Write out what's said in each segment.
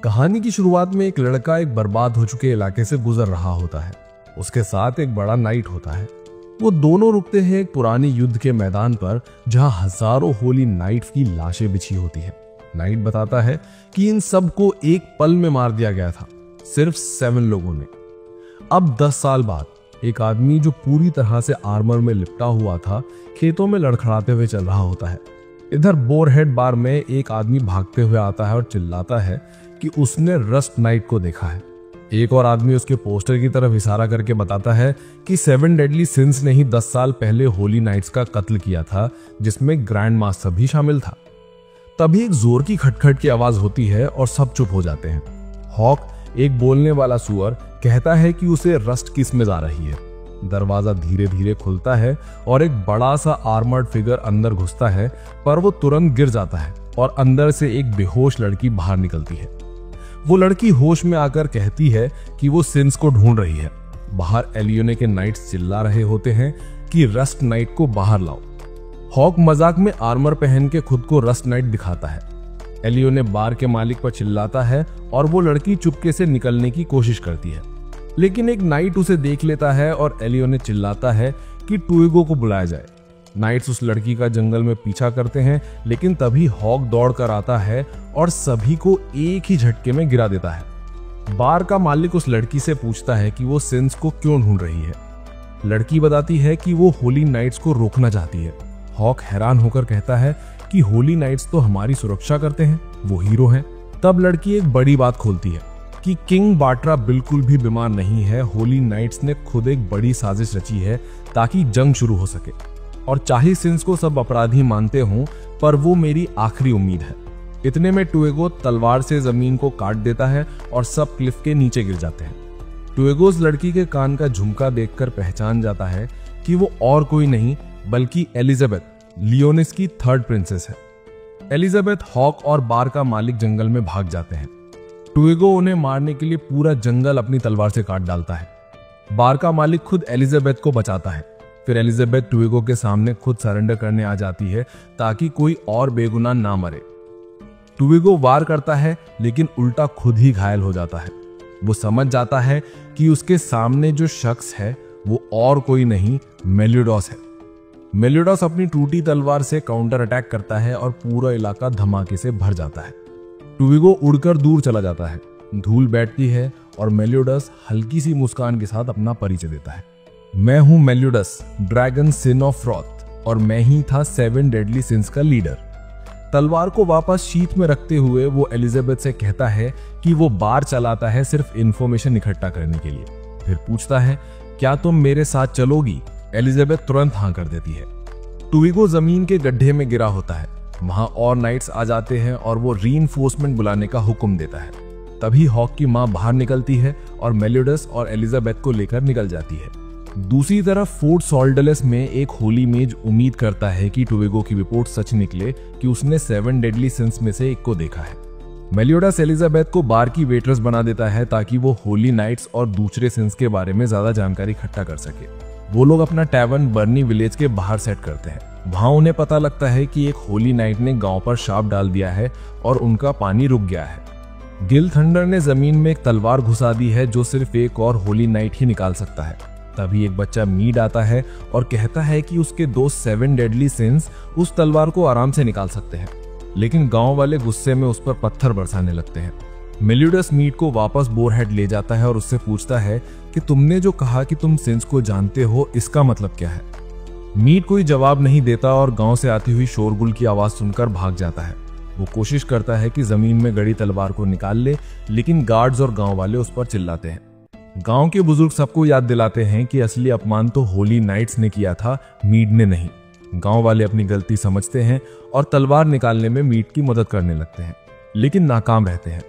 कहानी की शुरुआत में एक लड़का एक बर्बाद हो चुके इलाके से गुजर रहा होता है। उसके साथ एक बड़ा नाइट होता है। वो दोनों रुकते हैं एक पुरानी युद्ध के मैदान पर, जहां हजारों होली नाइट्स की लाशें बिछी होती है। नाइट बताता है कि इन सब को एक पल में मार दिया गया था, सिर्फ 7 लोगों ने। अब 10 साल बाद एक आदमी जो पूरी तरह से आर्मर में लिपटा हुआ था, खेतों में लड़खड़ाते हुए चल रहा होता है। इधर बोरहेड बार में एक आदमी भागते हुए आता है और चिल्लाता है कि उसने रस्ट नाइट को देखा है। एक और आदमी उसके पोस्टर की तरफ इशारा करके बताता है कि 7 डेडली सिंस ने ही 10 साल पहले होली नाइट्स का कत्ल किया था, जिसमें ग्रैंड मास्टर भी शामिल था। तभी एक जोर की खटखट की आवाज होती है और सब चुप हो जाते हैं। हॉक, एक बोलने वाला सुअर, कहता है कि उसे रस्ट किस में जा रही है। दरवाजा धीरे धीरे खुलता है और एक बड़ा सा आर्मर्ड फिगर अंदर घुसता है, पर वो तुरंत गिर जाता है और अंदर से एक बेहोश लड़की बाहर निकलती है। वो लड़की होश में आकर कहती है कि वो सिंस को ढूंढ रही है। बाहर एलियोने के नाइट्स चिल्ला रहे होते हैं कि रस्ट नाइट को बाहर लाओ। हॉक मजाक में आर्मर पहन के खुद को रस्ट नाइट दिखाता है। एलियोने बार के मालिक पर चिल्लाता है और वो लड़की चुपके से निकलने की कोशिश करती है, लेकिन एक नाइट उसे देख लेता है और एलियोने चिल्लाता है कि टुइगो को बुलाया जाए। नाइट्स उस लड़की का जंगल में पीछा करते हैं, लेकिन तभी हॉक दौड़ कर आता है और सभी को एक ही झटके में गिरा देता है। बार का मालिक उस लड़की से पूछता है कि वो सिंस को क्यों ढूंढ रही है। लड़की बताती है कि वो होली नाइट्स को रोकना चाहती है। हॉक हैरान होकर कहता है कि होली नाइट्स तो हमारी सुरक्षा करते हैं, वो हीरो हैं। तब लड़की एक बड़ी बात खोलती है कि किंग बाट्रा बिल्कुल भी बीमार नहीं है। होली नाइट्स ने खुद एक बड़ी साजिश रची है ताकि जंग शुरू हो सके, और चाहे सिंस को सब अपराधी मानते हों, पर वो मेरी आखिरी उम्मीद है। इतने में टुएगो तलवार से जमीन को काट देता है और सब क्लिफ के नीचे गिर जाते हैं। टुएगो उस लड़की के कान का झुमका देखकर पहचान जाता है कि वो और कोई नहीं बल्कि एलिजाबेथ, लियोनिस की 3rd प्रिंसेस है। एलिजाबेथ, हॉक और बार का मालिक जंगल में भाग जाते हैं। टुएगो उन्हें मारने के लिए पूरा जंगल अपनी तलवार से काट डालता है। बार का मालिक खुद एलिजाबेथ को बचाता है। फिर एलिजाबेथ टुएगो के सामने खुद सरेंडर करने आ जाती है ताकि कोई और बेगुनाह ना मरे। टुएगो वार करता है, लेकिन उल्टा खुद ही घायल हो जाता है। वो समझ जाता है कि उसके सामने जो शख्स है वो और कोई नहीं, मेलियोडॉस है। मेलियोडॉस अपनी टूटी तलवार से काउंटर अटैक करता है और पूरा इलाका धमाके से भर जाता है। टुएगो उड़कर दूर चला जाता है। धूल बैठती है और मेलियोडॉस हल्की सी मुस्कान के साथ अपना परिचय देता है। मैं हूं मेलियोडॉस, ड्रैगन सिन ऑफ रॉथ, और मैं ही था 7 डेडली सिंस का लीडर। तलवार को वापस शीत में रखते हुए वो एलिजाबेथ से कहता है कि वो बार चलाता है सिर्फ इंफॉर्मेशन इकट्ठा करने के लिए। फिर पूछता है, क्या तुम मेरे साथ चलोगी? एलिजाबेथ तुरंत हाँ कर देती है। टुइगो जमीन के गड्ढे में गिरा होता है। वहां और नाइट्स आ जाते हैं और वो रीइंफोर्समेंट बुलाने का हुक्म देता है। तभी हॉक की मां बाहर निकलती है और मेलियोडॉस और एलिजाबेथ को लेकर निकल जाती है। दूसरी तरफ फोर्ट सॉल्डलेस में एक होली मेज उम्मीद करता है कि टुइगो की रिपोर्ट सच निकले कि उसने 7 डेडली सिंस में से एक को देखा है। मेलियोडॉस एलिजाबेथ को बार की वेट्रेस बना देता है ताकि वो होली नाइट्स और दूसरे सिंस के बारे में ज्यादा जानकारी इकट्ठा कर सके। वो लोग अपना टैवर्न बर्नी विलेज के बाहर सेट करते हैं। वहां उन्हें पता लगता है कि एक होली नाइट ने गांव पर शाप डाल दिया है और उनका पानी रुक गया है। गिल थंडर ने जमीन में एक तलवार घुसा दी है जो सिर्फ एक और होली नाइट ही निकाल सकता है। तभी एक बच्चा मीड आता है और कहता है कि उसके दोस्त 7 डेडली सिंस उस तलवार को आराम से निकाल सकते हैं, लेकिन गांव वाले गुस्से में उस पर पत्थर बरसाने लगते हैं। मेलियोडॉस मीड को वापस बोरहेड ले जाता है और उससे पूछता है कि तुमने जो कहा कि तुम सिंस को जानते हो, इसका मतलब क्या है? मीड कोई जवाब नहीं देता और गांव से आती हुई शोरगुल की आवाज सुनकर भाग जाता है। वो कोशिश करता है कि जमीन में गड़ी तलवार को निकाल ले, लेकिन गार्ड्स और गांव वाले उस पर चिल्लाते हैं। गांव के बुजुर्ग सबको याद दिलाते हैं कि असली अपमान तो होली नाइट्स ने किया था, मीड ने नहीं। गांव वाले अपनी गलती समझते हैं और तलवार निकालने में मीड की मदद करने लगते हैं, लेकिन नाकाम रहते हैं।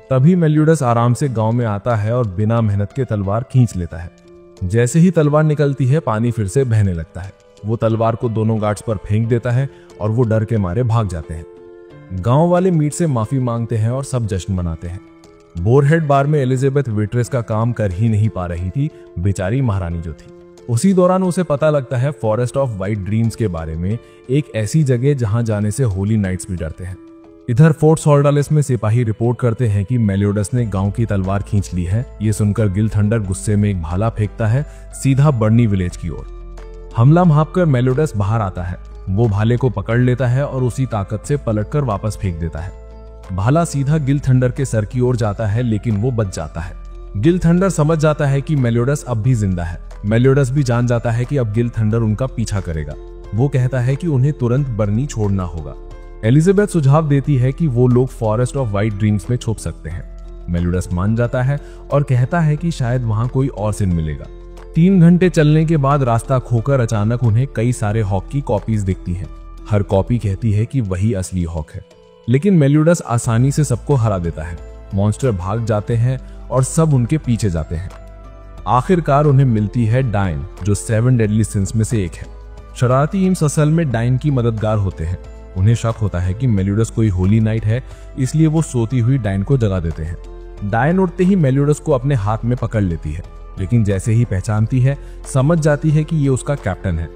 तभी मेलियोडॉस आराम से गांव में आता है और बिना मेहनत के तलवार खींच लेता है। जैसे ही तलवार निकलती है, पानी फिर से बहने लगता है। वो तलवार को दोनों गार्ड्स पर फेंक देता है और वो डर के मारे भाग जाते हैं। गांव वाले मीड से माफी मांगते हैं और सब जश्न मनाते हैं। बोरहेड बार में एलिजाबेथ वेट्रेस का काम कर ही नहीं पा रही थी, बेचारी महारानी जो थी। उसी दौरान उसे पता लगता है फॉरेस्ट ऑफ वाइट ड्रीम्स के बारे में, एक ऐसी जगह जहां जाने से होली नाइट्स भी डरते हैं। इधर फोर्ट सॉर्डालिस में सिपाही रिपोर्ट करते हैं कि मेलियोडस ने गांव की तलवार खींच ली है। ये सुनकर गिल थंडर गुस्से में एक भाला फेंकता है सीधा बर्नी विलेज की ओर। हमला भांपकर मेलियोडस बाहर आता है। वो भाले को पकड़ लेता है और उसी ताकत से पलटकर वापस फेंक देता है। भाला सीधा गिल थंडर के सर की ओर जाता है, लेकिन वो बच जाता है। गिल थंडर समझ जाता है कि मेलियोडस अब भी जिंदा है। मेलियोडस भी जान जाता है कि अब गिल थंडर उनका पीछा करेगा। वो कहता है कि उन्हें तुरंत बर्नी छोड़ना होगा। एलिजाबेथ सुझाव देती है कि वो लोग फॉरेस्ट ऑफ व्हाइट ड्रीम्स में छुप सकते हैं। मेलियोडस मान जाता है और कहता है कि शायद वहां कोई और सिन मिलेगा। 3 घंटे चलने के बाद रास्ता खोकर अचानक उन्हें कई सारे हॉक की कॉपीज दिखती हैं। हर कॉपी कहती है कि वही असली हॉक है, लेकिन मेलियोडस आसानी से सबको हरा देता है। मॉन्स्टर भाग जाते हैं और सब उनके पीछे जाते हैं। आखिरकार उन्हें मिलती है डाइन, जो 7 डेडली सिंस में से एक है। शरारती इम्स असल में डाइन की मददगार होते हैं। उन्हें शक होता है कि मेलियोडस कोई होली नाइट है, इसलिए वो सोती हुई डाइन को जगा देते हैं। डाइन उठते ही मेलियोडस को अपने हाथ में पकड़ लेती है, लेकिन जैसे ही पहचानती है समझ जाती है कि ये उसका कैप्टन है।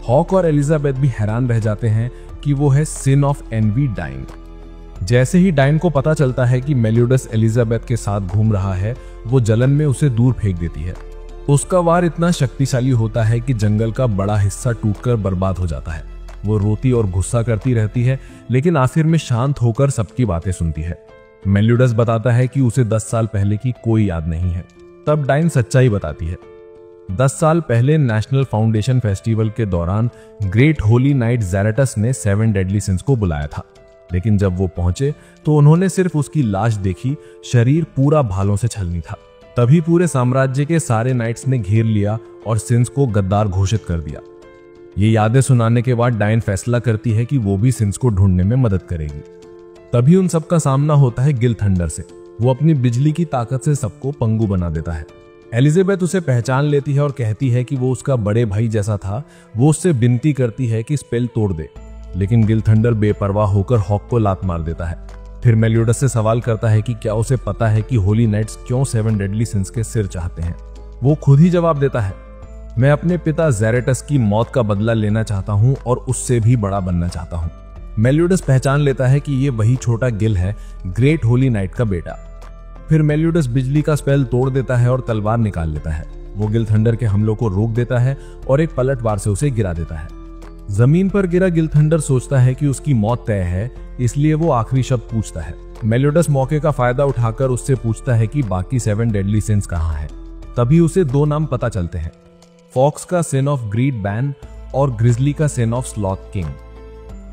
हॉक और एलिजाबेथ भी हैरान रह जाते हैं कि वो है सिन ऑफ एनवी डाइन। जैसे ही डाइन को पता चलता है कि मेलियोडस एलिजाबेथ के साथ घूम रहा है, वो जलन में उसे दूर फेंक देती है। उसका वार इतना शक्तिशाली होता है कि जंगल का बड़ा हिस्सा टूटकर बर्बाद हो जाता है। वो रोती और गुस्सा करती रहती है, लेकिन आखिर में शांत होकर सबकी बातें सुनती है। मेलियोडस बताता है कि उसे 10 साल पहले की कोई याद नहीं है। तब डाइन सच्चाई बताती है। 10 साल पहले नेशनल फाउंडेशन फेस्टिवल के दौरान ग्रेट होली नाइट ज़ैरेटस ने 7 डेडली सिंस को बुलाया था, लेकिन जब वो पहुंचे तो उन्होंने सिर्फ उसकी लाश देखी। शरीर पूरा भालों से छलनी था। तभी पूरे साम्राज्य के सारे नाइट्स ने घेर लिया और सिंस को गद्दार घोषित कर दिया। ये यादें सुनाने के बाद डाइन फैसला करती है कि वो भी सिंस को ढूंढने में मदद करेगी। तभी उन सबका सामना होता है गिल थंडर से। वो अपनी बिजली की ताकत से सबको पंगु बना देता है। एलिजाबेथ उसे पहचान लेती है और कहती है कि वो उसका बड़े भाई जैसा था। वो उससे विनती करती है कि स्पेल तोड़ दे, लेकिन गिल थंडर बेपरवाह होकर हॉक को लात मार देता है। फिर मेलियोडस से सवाल करता है कि क्या उसे पता है कि होली नाइट्स क्यों 7 डेडली सिंस के सिर चाहते हैं। वो खुद ही जवाब देता है, मैं अपने पिता ज़ैरेटस की मौत का बदला लेना चाहता हूं और उससे भी बड़ा बनना चाहता हूं। मेलियोडस पहचान लेता है कि ये वही छोटा गिल है, ग्रेट होली नाइट का बेटा। फिर मेलियोडस बिजली का स्पेल तोड़ देता है और तलवार निकाल लेता है। वो गिल थंडर के हमलों को रोक देता है और एक पलटवार से उसे गिरा देता है। जमीन पर गिरा गिल थंडर सोचता है कि उसकी मौत तय है, इसलिए वो आखिरी शब्द पूछता है। मेलियोडस मौके का फायदा उठाकर उससे पूछता है कि बाकी 7 डेडली सिंस कहाँ हैं। तभी उसे 2 नाम पता चलते हैं, फॉक्स का सिन ऑफ ग्रीड बैन और ग्रिजली का सिन ऑफ स्लॉथ किंग।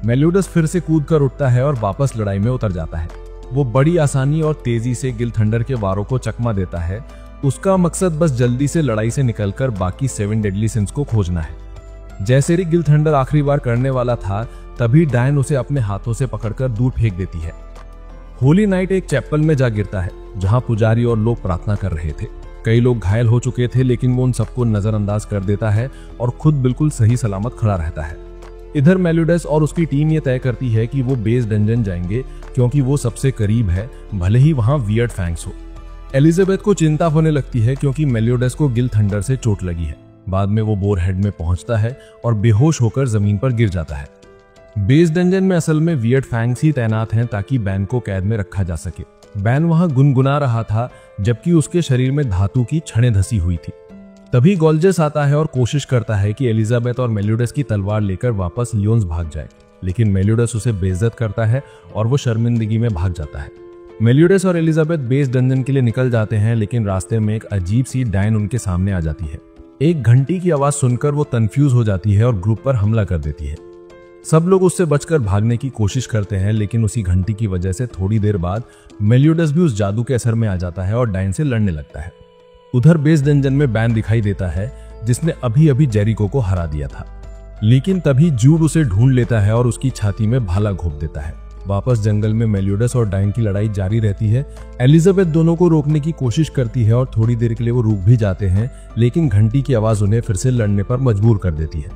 मेलियोडस फिर से कूद कर उठता है और वापस लड़ाई में उतर जाता है। वो बड़ी आसानी और तेजी से गिल थंडर के वारों को चकमा देता है। उसका मकसद बस जल्दी से लड़ाई से निकलकर बाकी 7 डेडली सिंस को खोजना है। जैसे ही गिल थंडर आखिरी बार करने वाला था, तभी डायन उसे अपने हाथों से पकड़कर दूर फेंक देती है। होली नाइट एक चैपल में जा गिरता है, जहां पुजारी और लोग प्रार्थना कर रहे थे। कई लोग घायल हो चुके थे, लेकिन वो उन सबको नजरअंदाज कर देता है और खुद बिल्कुल सही सलामत खड़ा रहता है। इधर मेलियोडस और उसकी टीम ये तय करती है कि वो बेस डंजन जाएंगे, क्योंकि वो सबसे करीब है, भले ही वहां वियर्ड फैंग्स हो। एलिजाबेथ को चिंता होने लगती है, क्योंकि मेलियोडस को गिल थंडर से चोट लगी है। बाद में वो बोर हेड में पहुंचता है और बेहोश होकर जमीन पर गिर जाता है। बेस डंजन में असल में वियर्ड फैंग्स ही तैनात हैं, ताकि बैन को कैद में रखा जा सके। बैन वहां गुनगुना रहा था, जबकि उसके शरीर में धातु की छड़ें धसी हुई थी। तभी गोल्जस आता है और कोशिश करता है कि एलिजाबेथ और मेलियोडस की तलवार लेकर वापस लियोन्स भाग जाए, लेकिन मेलियोडस उसे बेइज्जत करता है और वो शर्मिंदगी में भाग जाता है। मेलियोडस और एलिजाबेथ बेस डंजन के लिए निकल जाते हैं, लेकिन रास्ते में एक अजीब सी डायन उनके सामने आ जाती है। एक घंटी की आवाज सुनकर वो कंफ्यूज हो जाती है और ग्रुप पर हमला कर देती है। सब लोग उससे बचकर भागने की कोशिश करते हैं, लेकिन उसी घंटी की वजह से थोड़ी देर बाद मेलियोडस भी उस जादू के असर में आ जाता है और डायन से लड़ने लगता है। उधर बेस डंजन में बैन दिखाई देता है, जिसने अभी अभी जेरिको को हरा दिया था, लेकिन तभी जूड उसे ढूंढ लेता है और उसकी छाती में भाला घोंप देता है। वापस जंगल में मेलियोडस और डायन की लड़ाई जारी रहती है। एलिजाबेथ दोनों को रोकने की कोशिश करती है और थोड़ी देर के लिए वो रुक भी जाते हैं, लेकिन घंटी की आवाज उन्हें फिर से लड़ने पर मजबूर कर देती है।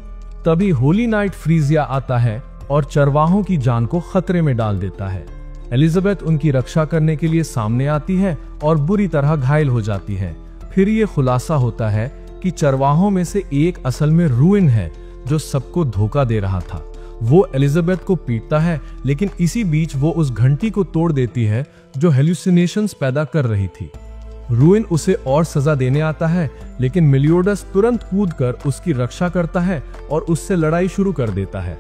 तभी होली नाइट फ्रीजिया आता है और चरवाहों की जान को खतरे में डाल देता है। एलिजाबेथ उनकी रक्षा करने के लिए सामने आती है और बुरी तरह घायल हो जाती है। फिर ये खुलासा होता है कि चरवाहों में से एक असल में रूइन है, जो सबको धोखा दे रहा था। वो एलिजाबेथ को पीटता है, लेकिन इसी बीच वो उस घंटी को तोड़ देती है जो हेल्यूसिनेशंस पैदा कर रही थी। रूइन उसे और सजा देने आता है, लेकिन मेलियोडस तुरंत कूदकर उसकी रक्षा करता है और उससे लड़ाई शुरू कर देता है।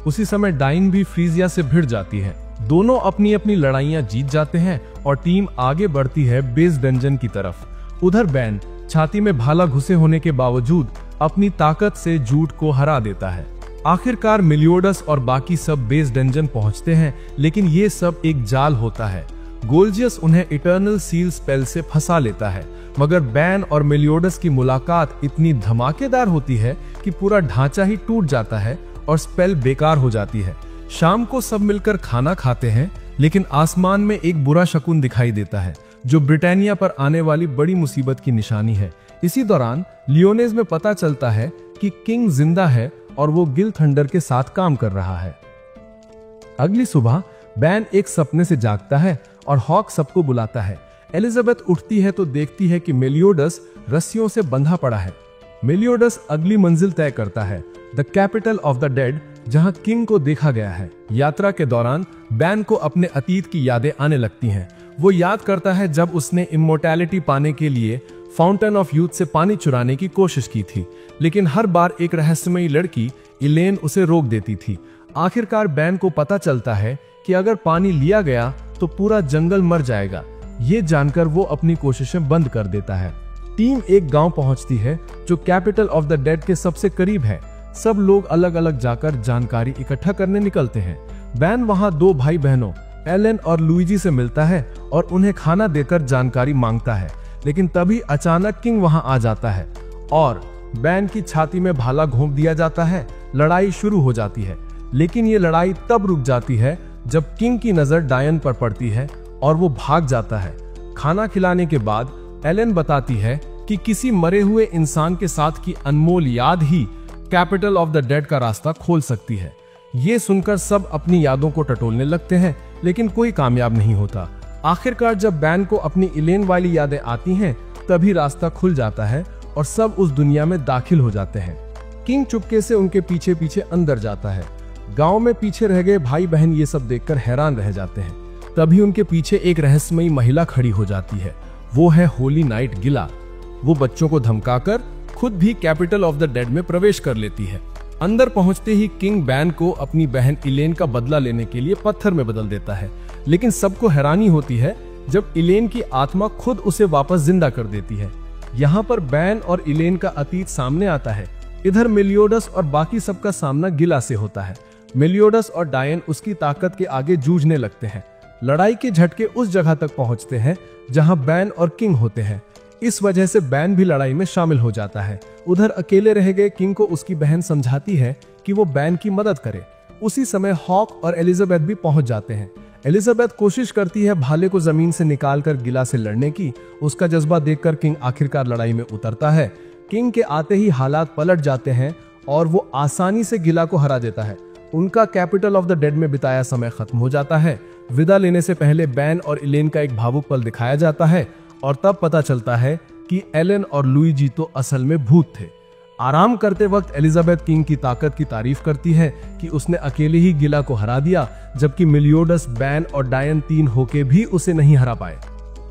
उसी समय डाइन भी फ्रीजिया से भिड़ जाती है। दोनों अपनी अपनी लड़ाइयां जीत जाते हैं और टीम आगे बढ़ती है बेस डंजन की तरफ। उधर बैन छाती में भाला घुसे होने के बावजूद अपनी ताकत से जूट को हरा देता है। आखिरकार मेलियोडस और बाकी सब बेस डंजन पहुंचते हैं, लेकिन ये सब एक जाल होता है। गोल्जियस उन्हें इटर्नल सील स्पेल से फंसा लेता है, मगर बैन और मेलियोडस की मुलाकात इतनी धमाकेदार होती है कि पूरा ढांचा ही टूट जाता है और स्पेल बेकार हो जाती है। शाम को सब मिलकर खाना खाते हैं, लेकिन आसमान में एक बुरा शकुन दिखाई देता है जो ब्रिटानिया पर आने वाली बड़ी मुसीबत की निशानी है। इसी दौरान लियोनेज में पता चलता है कि किंग जिंदा है और वो गिल थंडर के साथ काम कर रहा है। अगली सुबह बैन एक सपने से जागता है और हॉक सबको बुलाता है। एलिजाबेथ उठती है तो देखती है कि मेलियोडस रस्सियों से बंधा पड़ा है। मेलियोडस अगली मंजिल तय करता है, the capital of the dead, जहां किंग को देखा गया है। यात्रा के दौरान बैन को अपने अतीत की यादें आने लगती हैं। वो याद करता है जब उसने इमोर्टैलिटी पाने के लिए फाउंटेन ऑफ यूथ से पानी चुराने की कोशिश की थी, लेकिन हर बार एक रहस्यमयी लड़की इलेन उसे रोक देती थी। आखिरकार बैन को पता चलता है कि अगर पानी लिया गया तो पूरा जंगल मर जाएगा। ये जानकर वो अपनी कोशिशें बंद कर देता है। टीम एक गांव पहुंचती है जो कैपिटल ऑफ द डेड के सबसे करीब है। सब लोग अलग अलग जाकर जानकारी इकट्ठा करने निकलते हैं। बैन वहां दो भाई बहनों एलन और लुइजी से मिलता है और उन्हें खाना देकर जानकारी मांगता है, लेकिन तभी अचानक किंग वहां आ जाता है और बैन की छाती में भाला घोंप दिया जाता है। लड़ाई शुरू हो जाती है, लेकिन ये लड़ाई तब रुक जाती है जब किंग की नजर डायन पर पड़ती है और वो भाग जाता है। खाना खिलाने के बाद एलन बताती है कि किसी मरे हुए इंसान के साथ की अनमोल याद ही कैपिटल ऑफ द डेड का रास्ता खोल सकती है। ये सुनकर सब अपनी यादों को टटोलने लगते हैं, लेकिन कोई कामयाब नहीं होता। आखिरकार जब बैन को अपनी इलेन वाली यादें आती हैं, तभी रास्ता खुल जाता है और सब उस दुनिया में दाखिल हो जाते हैं। किंग चुपके से उनके पीछे पीछे अंदर जाता है। गांव में पीछे रह गए भाई बहन ये सब देखकर हैरान रह जाते हैं। तभी उनके पीछे एक रहस्यमयी महिला खड़ी हो जाती है। वो है होली नाइट गिला। वो बच्चों को धमकाकर खुद भी कैपिटल ऑफ द डेड में प्रवेश कर लेती है। अंदर पहुंचते ही किंग बैन को अपनी बहन इलेन का बदला लेने के लिए पत्थर में बदल देता है, लेकिन सबको हैरानी होती है जब इलेन की आत्मा खुद उसे वापस जिंदा कर देती है। यहाँ पर बैन और इलेन का अतीत सामने आता है। इधर मेलियोडस और बाकी सबका सामना गिला से होता है। मेलियोडस और डायन उसकी ताकत के आगे जूझने लगते हैं। लड़ाई के झटके उस जगह तक पहुंचते हैं जहां बैन और किंग होते हैं। इस वजह से बैन भी लड़ाई में शामिल हो जाता है। उधर अकेले रह गए किंग को उसकी बहन समझाती है कि वो बैन की मदद करे। उसी समय हॉक और एलिजाबेथ भी पहुंच जाते हैं। एलिजाबेथ कोशिश करती है भाले को जमीन से निकालकर गिला से लड़ने की। उसका जज्बा देखकर किंग आखिरकार लड़ाई में उतरता है। किंग के आते ही हालात पलट जाते हैं और वो आसानी से गिला को हरा देता है। उनका कैपिटल ऑफ द डेड में बिताया समय खत्म हो जाता है। विदा लेने से पहले बैन और इलेन का एक भावुक पल दिखाया जाता है और तब पता चलता है कि एलन और लुइजी तो असल में भूत थे। आराम करते वक्त एलिजाबेथ किंग की ताकत की तारीफ करती है कि उसने अकेले ही गिला को हरा दिया, जबकि मेलियोडस, बैन और डायन तीन होके भी उसे नहीं हरा पाए।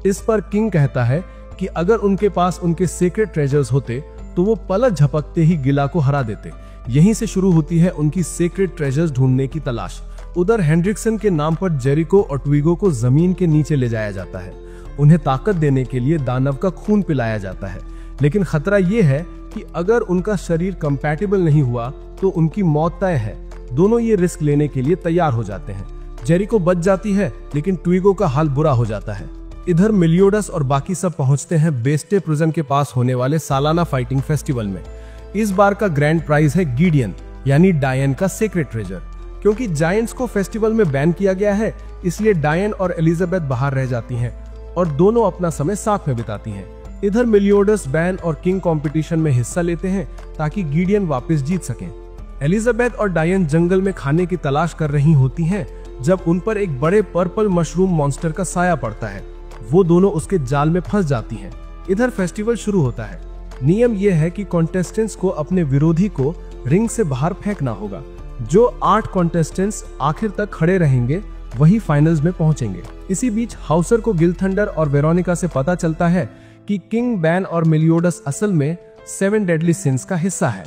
इस पर किंग कहता है कि अगर उनके पास उनके सीक्रेट ट्रेजर्स होते तो वो पलक झपकते ही गिला को हरा देते। यहीं से शुरू होती है उनकी सीक्रेट ट्रेजर्स ढूंढने की तलाश। उधर हेंड्रिक्सन के नाम पर जेरिको और ट्विगो को जमीन के नीचे ले जाया जाता है। उन्हें ताकत देने के लिए दानव का खून पिलाया जाता है, लेकिन खतरा यह है कि अगर उनका शरीर कंपैटिबल नहीं हुआ तो उनकी मौत तय है। दोनों ये रिस्क लेने के लिए तैयार हो जाते हैं। जेरिको बच जाती है, लेकिन ट्विगो का हाल बुरा हो जाता है। इधर मेलियोडस और बाकी सब पहुंचते हैं बेस्टे प्रिजन के पास होने वाले सालाना फाइटिंग फेस्टिवल में। इस बार का ग्रैंड प्राइज है गिडियन यानी डायन का सीक्रेट ट्रेजर। क्योंकि जायंट्स को फेस्टिवल में बैन किया गया है, इसलिए डायन और एलिजाबेथ बाहर रह जाती हैं और दोनों अपना समय साथ में बिताती हैं। इधर मेलियोडस, बैन और किंग कंपटीशन में हिस्सा लेते हैं ताकि गिडियन वापस जीत सकें। एलिजाबेथ और डायन जंगल में खाने की तलाश कर रही होती हैं जब उन पर एक बड़े पर्पल मशरूम मॉन्स्टर का साया पड़ता है। वो दोनों उसके जाल में फंस जाती हैं। इधर फेस्टिवल शुरू होता है। नियम यह है कि कॉन्टेस्टेंट्स को अपने विरोधी को रिंग से बाहर फेंकना होगा। जो 8 कॉन्टेस्टेंट्स आखिर तक खड़े रहेंगे वही फाइनल्स में पहुंचेंगे। इसी बीच हाउसर को गिल थंडर और वेरोनिका से पता चलता है कि किंग, बैन और मेलियोडस असल में 7 डेडली सिंस का हिस्सा है।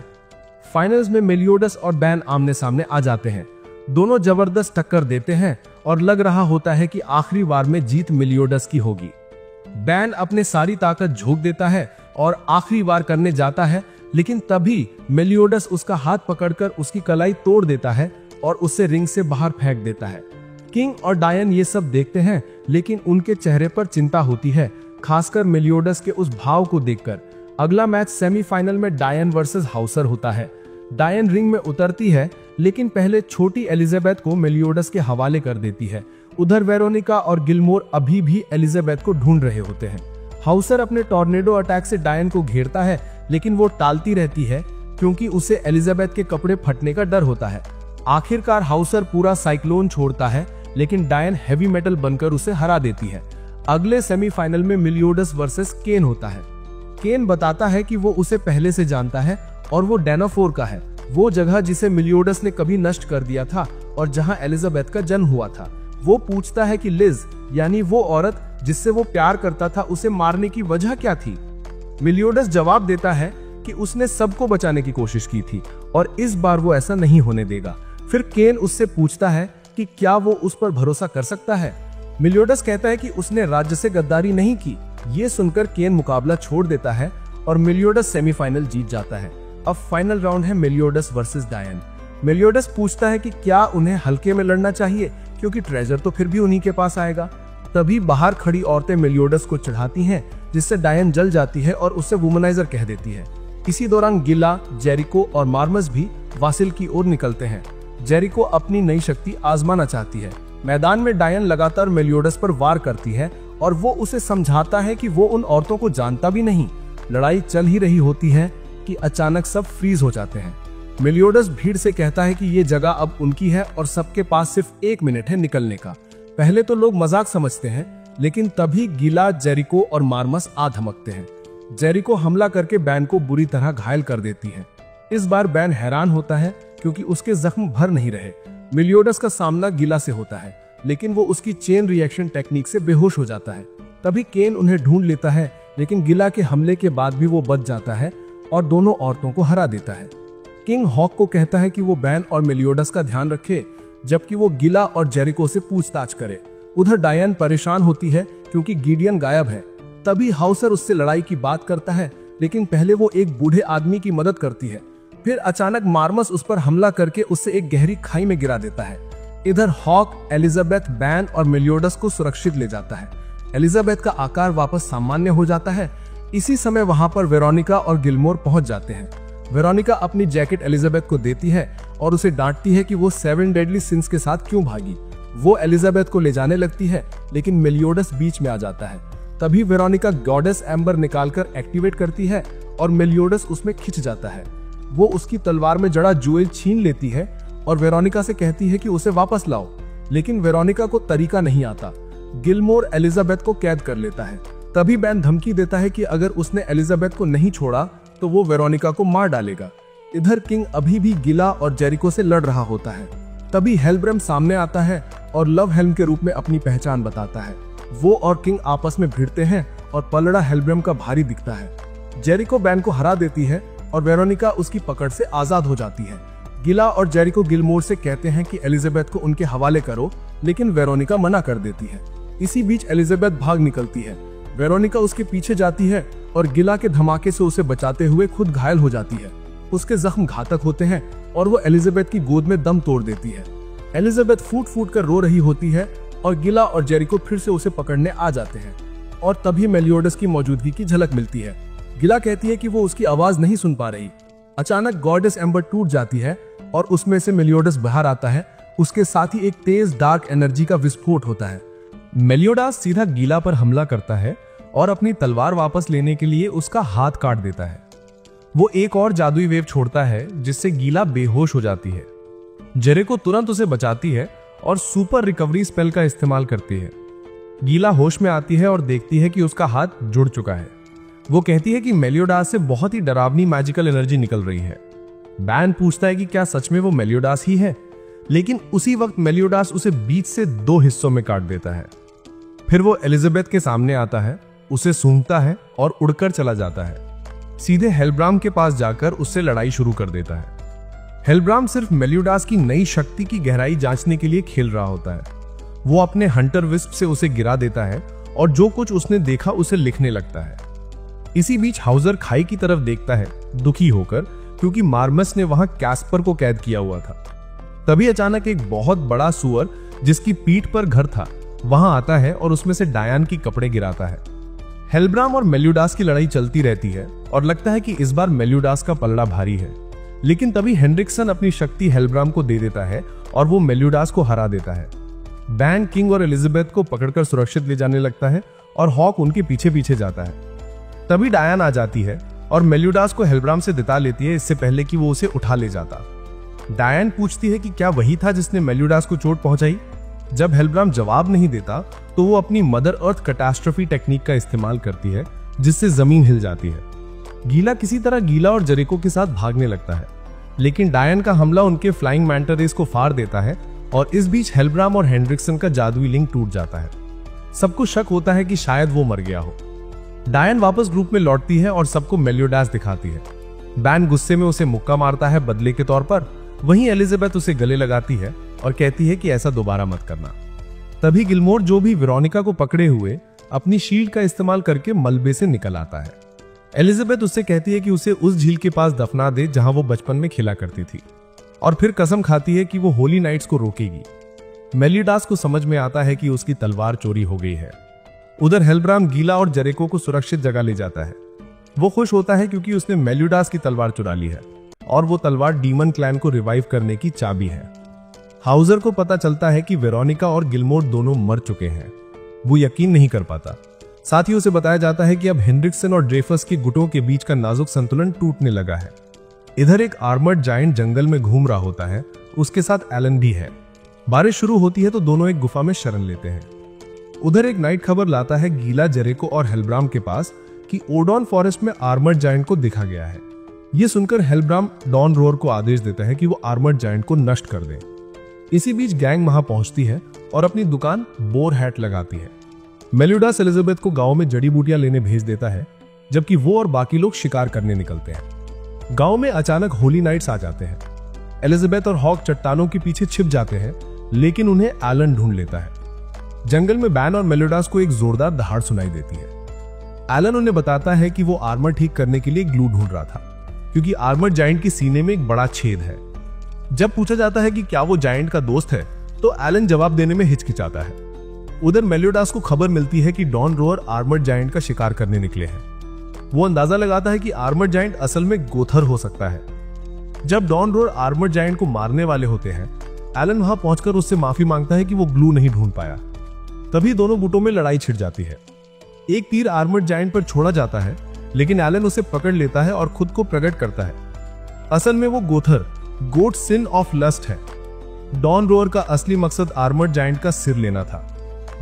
फाइनल्स में मेलियोडस और बैन आमने सामने आ जाते हैं। दोनों जबरदस्त टक्कर देते हैं और लग रहा होता है कि आखिरी बार में जीत मेलियोडस की होगी। बैन अपने सारी ताकत झोंक देता है और आखिरी बार करने जाता है, लेकिन तभी मेलियोडस उसका हाथ पकड़कर उसकी कलाई तोड़ देता है और उसे रिंग से बाहर फेंक देता है। किंग और डायन ये सब देखते हैं, लेकिन उनके चेहरे पर चिंता होती है, खासकर मेलियोडस के उस भाव को देखकर। अगला मैच सेमीफाइनल में डायन वर्सेस हाउसर होता है। डायन रिंग में उतरती है, लेकिन पहले छोटी एलिजाबेथ को मेलियोडस के हवाले कर देती है। उधर वेरोनिका और गिलमोर अभी भी एलिजाबेथ को ढूंढ रहे होते हैं। हाउसर अपने टॉर्नेडो अटैक से डायन को घेरता है, लेकिन वो टालती रहती है क्योंकि उसे एलिजाबेथ के कपड़े फटने का डर होता है। आखिरकार हाउसर पूरा साइक्लोन छोड़ता है, लेकिन डायन हैवी मेटल बनकर उसे हरा देती है। अगले सेमीफाइनल में मेलियोडस वर्सेस केन होता है। केन बताता है कि वो उसे पहले से जानता है और वो डेनाफोर का है, वो जगह जिसे मेलियोडस ने कभी नष्ट कर दिया था और जहां एलिजाबेथ का जन्म हुआ था। वो पूछता है कि लिज, यानी वो औरत जिससे वो प्यार करता था, उसे मारने की वजह क्या थी। मेलियोडस जवाब देता है कि उसने सबको बचाने की कोशिश की थी और इस बार वो ऐसा नहीं होने देगा। फिर केन उससे पूछता है कि क्या वो उस पर भरोसा कर सकता है। मेलियोडस कहता है कि उसने राज्य से गद्दारी नहीं की। ये सुनकर केन मुकाबला छोड़ देता है और मेलियोडस सेमीफाइनल जीत जाता है। अब फाइनल राउंड है मेलियोडस वर्सेस डायन। मेलियोडस पूछता है कि क्या उन्हें हल्के में लड़ना चाहिए, क्योंकि ट्रेजर तो फिर भी उन्हीं के पास आएगा। तभी बाहर खड़ी औरतें मेलियोडस को चढ़ाती हैं, जिससे डायन जल जाती है और उसे वुमनाइजर कह देती है। इसी दौरान गिला, जेरिको और मार्मस भी वासिल की ओर निकलते हैं। जेरिको अपनी नई शक्ति आजमाना चाहती है। मैदान में डायन लगातार मेलियोडस पर वार करती है और वो उसे समझाता है कि वो उन औरतों को जानता भी नहीं। लड़ाई चल ही रही होती है कि अचानक सब फ्रीज हो जाते हैं। मेलियोडस भीड़ से कहता है कि ये जगह अब उनकी है और सबके पास सिर्फ 1 मिनट है निकलने का। पहले तो लोग मजाक समझते हैं, लेकिन तभी गिला, जेरिको और मार्मस आ धमकते हैं। जेरिको हमला करके बैन को बुरी तरह घायल कर देती है। इस बार बैन हैरान होता है क्योंकि उसके जख्म भर नहीं रहे। मेलियोडस का सामना गिला से होता है, लेकिन वो उसकी चेन रिएक्शन टेक्निक से बेहोश हो जाता है। तभी केन उन्हें ढूंढ लेता है, लेकिन गिला के हमले के बाद भी वो बच जाता है और दोनों औरतों को हरा देता है। किंग हॉक को कहता है कि वो बैन और मेलियोडस का ध्यान रखे, जबकि वो गिला और जेरिको से पूछताछ करे। उधर डायन परेशान होती है क्योंकि गिडियन गायब है। तभी हाउसर उससे लड़ाई की बात करता है, लेकिन पहले वो एक बूढ़े आदमी की मदद करती है। फिर अचानक मार्मस उस पर हमला करके उसे एक गहरी खाई में गिरा देता है। इधर हॉक एलिजाबेथ, बैन और मेलियोडस को सुरक्षित ले जाता है। एलिजाबेथ का आकार वापस सामान्य हो जाता है। इसी समय वहां पर वेरोनिका और गिलमोर पहुंच जाते हैं। वेरोनिका अपनी जैकेट एलिजाबेथ को देती है और उसे डांटती है कि वो 7 डेडली सिंस के साथ क्यों भागी। वो एलिजाबेथ को ले जाने लगती है, लेकिन मेलियोडस बीच में आ जाता है। तभी वेरोनिका गॉडेस एम्बर निकालकर एक्टिवेट करती है और मेलियोडस उसमें खिंच जाता है। वो उसकी तलवार में जड़ा ज्वेल छीन लेती है और वेरोनिका से कहती है कि उसे वापस लाओ, लेकिन वेरोनिका को तरीका नहीं आता। गिलमोर एलिजाबेथ को कैद कर लेता है। तभी बैन धमकी देता है कि अगर उसने एलिजाबेथ को नहीं छोड़ा तो वो वेरोनिका को मार डालेगा। इधर किंग अभी भी गिला और जेरिको से लड़ रहा होता है। तभी हेलब्रम सामने आता है और लव हेल्म के रूप में अपनी पहचान बताता है। वो और किंग आपस में भिड़ते हैं और पलड़ा हेलब्रम का भारी दिखता है। जेरिको बैन को हरा देती है और वेरोनिका उसकी पकड़ से आजाद हो जाती है। गिला और जेरिको गिलमोर से कहते हैं कि एलिजाबेथ को उनके हवाले करो, लेकिन वेरोनिका मना कर देती है। इसी बीच एलिजाबेथ भाग निकलती है। वेरोनिका उसके पीछे जाती है और गिला के धमाके से उसे बचाते हुए खुद घायल हो जाती है। उसके जख्म घातक होते हैं और वो एलिजाबेथ की गोद में दम तोड़ देती है। एलिजाबेथ फूट फूट कर रो रही होती है और गिला और जेरिको फिर से उसे पकड़ने आ जाते हैं और तभी मेलियोडस की मौजूदगी की झलक मिलती है। गिला कहती है कि वो उसकी आवाज नहीं सुन पा रही। अचानक गॉडेस एम्बर टूट जाती है और उसमें से मेलियोडस बाहर आता है। उसके साथ ही एक तेज डार्क एनर्जी का विस्फोट होता है। मेलियोडस सीधा गिला पर हमला करता है और अपनी तलवार वापस लेने के लिए उसका हाथ काट देता है। वो एक और जादुई वेव छोड़ता है जिससे गीला बेहोश हो जाती है। जेरिको तुरंत उसे बचाती है और सुपर रिकवरी स्पेल का इस्तेमाल करती है। गीला होश में आती है और देखती है कि उसका हाथ जुड़ चुका है। वो कहती है कि मेलियोडास से बहुत ही डरावनी मैजिकल एनर्जी निकल रही है। बैन पूछता है कि क्या सच में वो मेलियोडास ही है, लेकिन उसी वक्त मेलियोडास उसे बीच से 2 हिस्सों में काट देता है। फिर वो एलिजाबेथ के सामने आता है, उसे सूंघता है और उड़कर चला जाता है। सीधे हेलब्राम के पास जाकर उससे लड़ाई शुरू कर देता है। हेलब्राम सिर्फ मेलियोडास की नई शक्ति की गहराई जांचने के लिए खेल रहा होता है। वो अपने हंटर विस्प से उसे गिरा देता है और जो कुछ उसने देखा उसे लिखने लगता है। इसी बीच हाउजर खाई की तरफ देखता है, दुखी होकर, क्योंकि मार्मस ने वहां कैस्पर को कैद किया हुआ था। तभी अचानक एक बहुत बड़ा सुअर जिसकी पीठ पर घर था वहां आता है और उसमें से डायन की कपड़े गिराता है। हेलब्राम और मेलियोडास की लड़ाई चलती रहती है और लगता है कि इस बार मेलियोडास का पलड़ा भारी है, लेकिन तभी हेनरिक्सन अपनी शक्ति हेलब्राम को दे देता है और वो मेलियोडास को हरा देता है। बैन किंग और एलिजाबेथ को पकड़कर सुरक्षित ले जाने लगता है और हॉक उनके पीछे पीछे जाता है। तभी डायन आ जाती है और मेलियोडास को हेलब्राम से दिता लेती है, इससे पहले कि वो उसे उठा ले जाता। डायन पूछती है कि क्या वही था जिसने मेलियोडास को चोट पहुंचाई। जब हेलब्राम जवाब नहीं देता तो वो अपनी मदर अर्थ कैटास्ट्रोफी टेक्निक का इस्तेमाल करती है, जिससे जमीन हिल जाती है। गीला किसी तरह गीला और जेरिको के साथ भागने लगता है, लेकिन डायन का हमला उनके फ्लाइंग मैंटा रेस को फाड़ देता है और इस बीच हेलब्राम और हेनरिक्सन का जादुई लिंक टूट जाता है। सबको शक होता है कि शायद वो मर गया हो। डायन वापस ग्रुप में लौटती है और सबको मेलियोडास दिखाती है। बैन गुस्से में उसे मुक्का मारता है बदले के तौर पर। वहीं एलिजाबेथ उसे गले लगाती है और कहती है कि ऐसा दोबारा मत करना। तभी गिलमोर, जो भी वेरोनिका को पकड़े हुए, अपनी शील्ड का इस्तेमाल करके मलबे से निकल आता है। एलिजाबेथ उससे कहती है कि उसे उस झील के पास दफना दे जहां वो बचपन में खेला करती थी, और फिर कसम खाती है कि वो होली नाइट्स को रोकेगी। मेलियोडास को समझ में आता है कि उसकी तलवार चोरी हो गई है। उधर हेलब्राम गीला और जेरिको को सुरक्षित जगह ले जाता है। वो खुश होता है क्योंकि उसने मेलियोडास की तलवार चुरा ली है और वो तलवार डीमन क्लैन को रिवाइव करने की चाबी है। हाउजर को पता चलता है कि वेरोनिका और गिलमोर दोनों मर चुके हैं। वो यकीन नहीं कर पाता। साथ ही उसे बताया जाता है कि अब हेनरिक्सन और ड्रेफस के गुटों के बीच का नाजुक संतुलन टूटने लगा है। इधर एक आर्मर्ड जायंट जंगल में घूम रहा होता है, उसके साथ एलन भी है। बारिश शुरू होती है तो दोनों एक गुफा में शरण लेते हैं। उधर एक नाइट खबर लाता है गीला, जेरिको और हेलब्राम के पास कि ओडॉन फॉरेस्ट में आर्मर्ड जायंट को देखा गया है। ये सुनकर हेलब्राम डॉन रोअर को आदेश देता है कि वो आर्मर्ड जायंट को नष्ट कर दे। इसी बीच गैंग वहां पहुंचती है और अपनी दुकान बोर हैट लगाती है। मेलियोडास एलिजाबेथ को गांव में जड़ी बूटियां लेने भेज देता है, जबकि वो और बाकी लोग शिकार करने निकलते हैं। गांव में अचानक होली नाइट्स आ जाते हैं। एलिजाबेथ और हॉक चट्टानों के पीछे छिप जाते हैं, लेकिन उन्हें एलन ढूंढ लेता है। जंगल में बैन और मेलियोडास को एक जोरदार दहाड़ सुनाई देती है। एलन उन्हें बताता है कि वो आर्मर ठीक करने के लिए ग्लू ढूंढ रहा था, क्योंकि आर्मर जायंट के सीने में एक बड़ा छेद है। जब पूछा जाता है कि क्या वो जायंट का दोस्त है, तो एलन जवाब देने में हिचकिचाता है। उधर मेलियोडास को खबर मिलती है कि डॉन रोअर आर्मर्ड जायंट का शिकार करने निकले हैं। वो अंदाजा लगाता है कि आर्मर्ड जायंट असल में गोथर हो सकता है। जब डॉन रोअर आर्मर्ड जायंट को मारने वाले होते हैं, एलन वहां पहुंचकर उससे माफी मांगता है कि वो ग्लू नहीं ढूंढ पाया। तभी दोनों गुटों में लड़ाई छिड़ जाती है। एक तीर आर्मर्ड जायंट पर छोड़ा जाता है, लेकिन एलन उसे पकड़ लेता है और खुद को प्रकट करता है। असल में वो गोथर, गोट सिन ऑफ लस्ट है। डॉन रोअर का असली मकसद आर्मर्ड जायंट का सिर लेना था।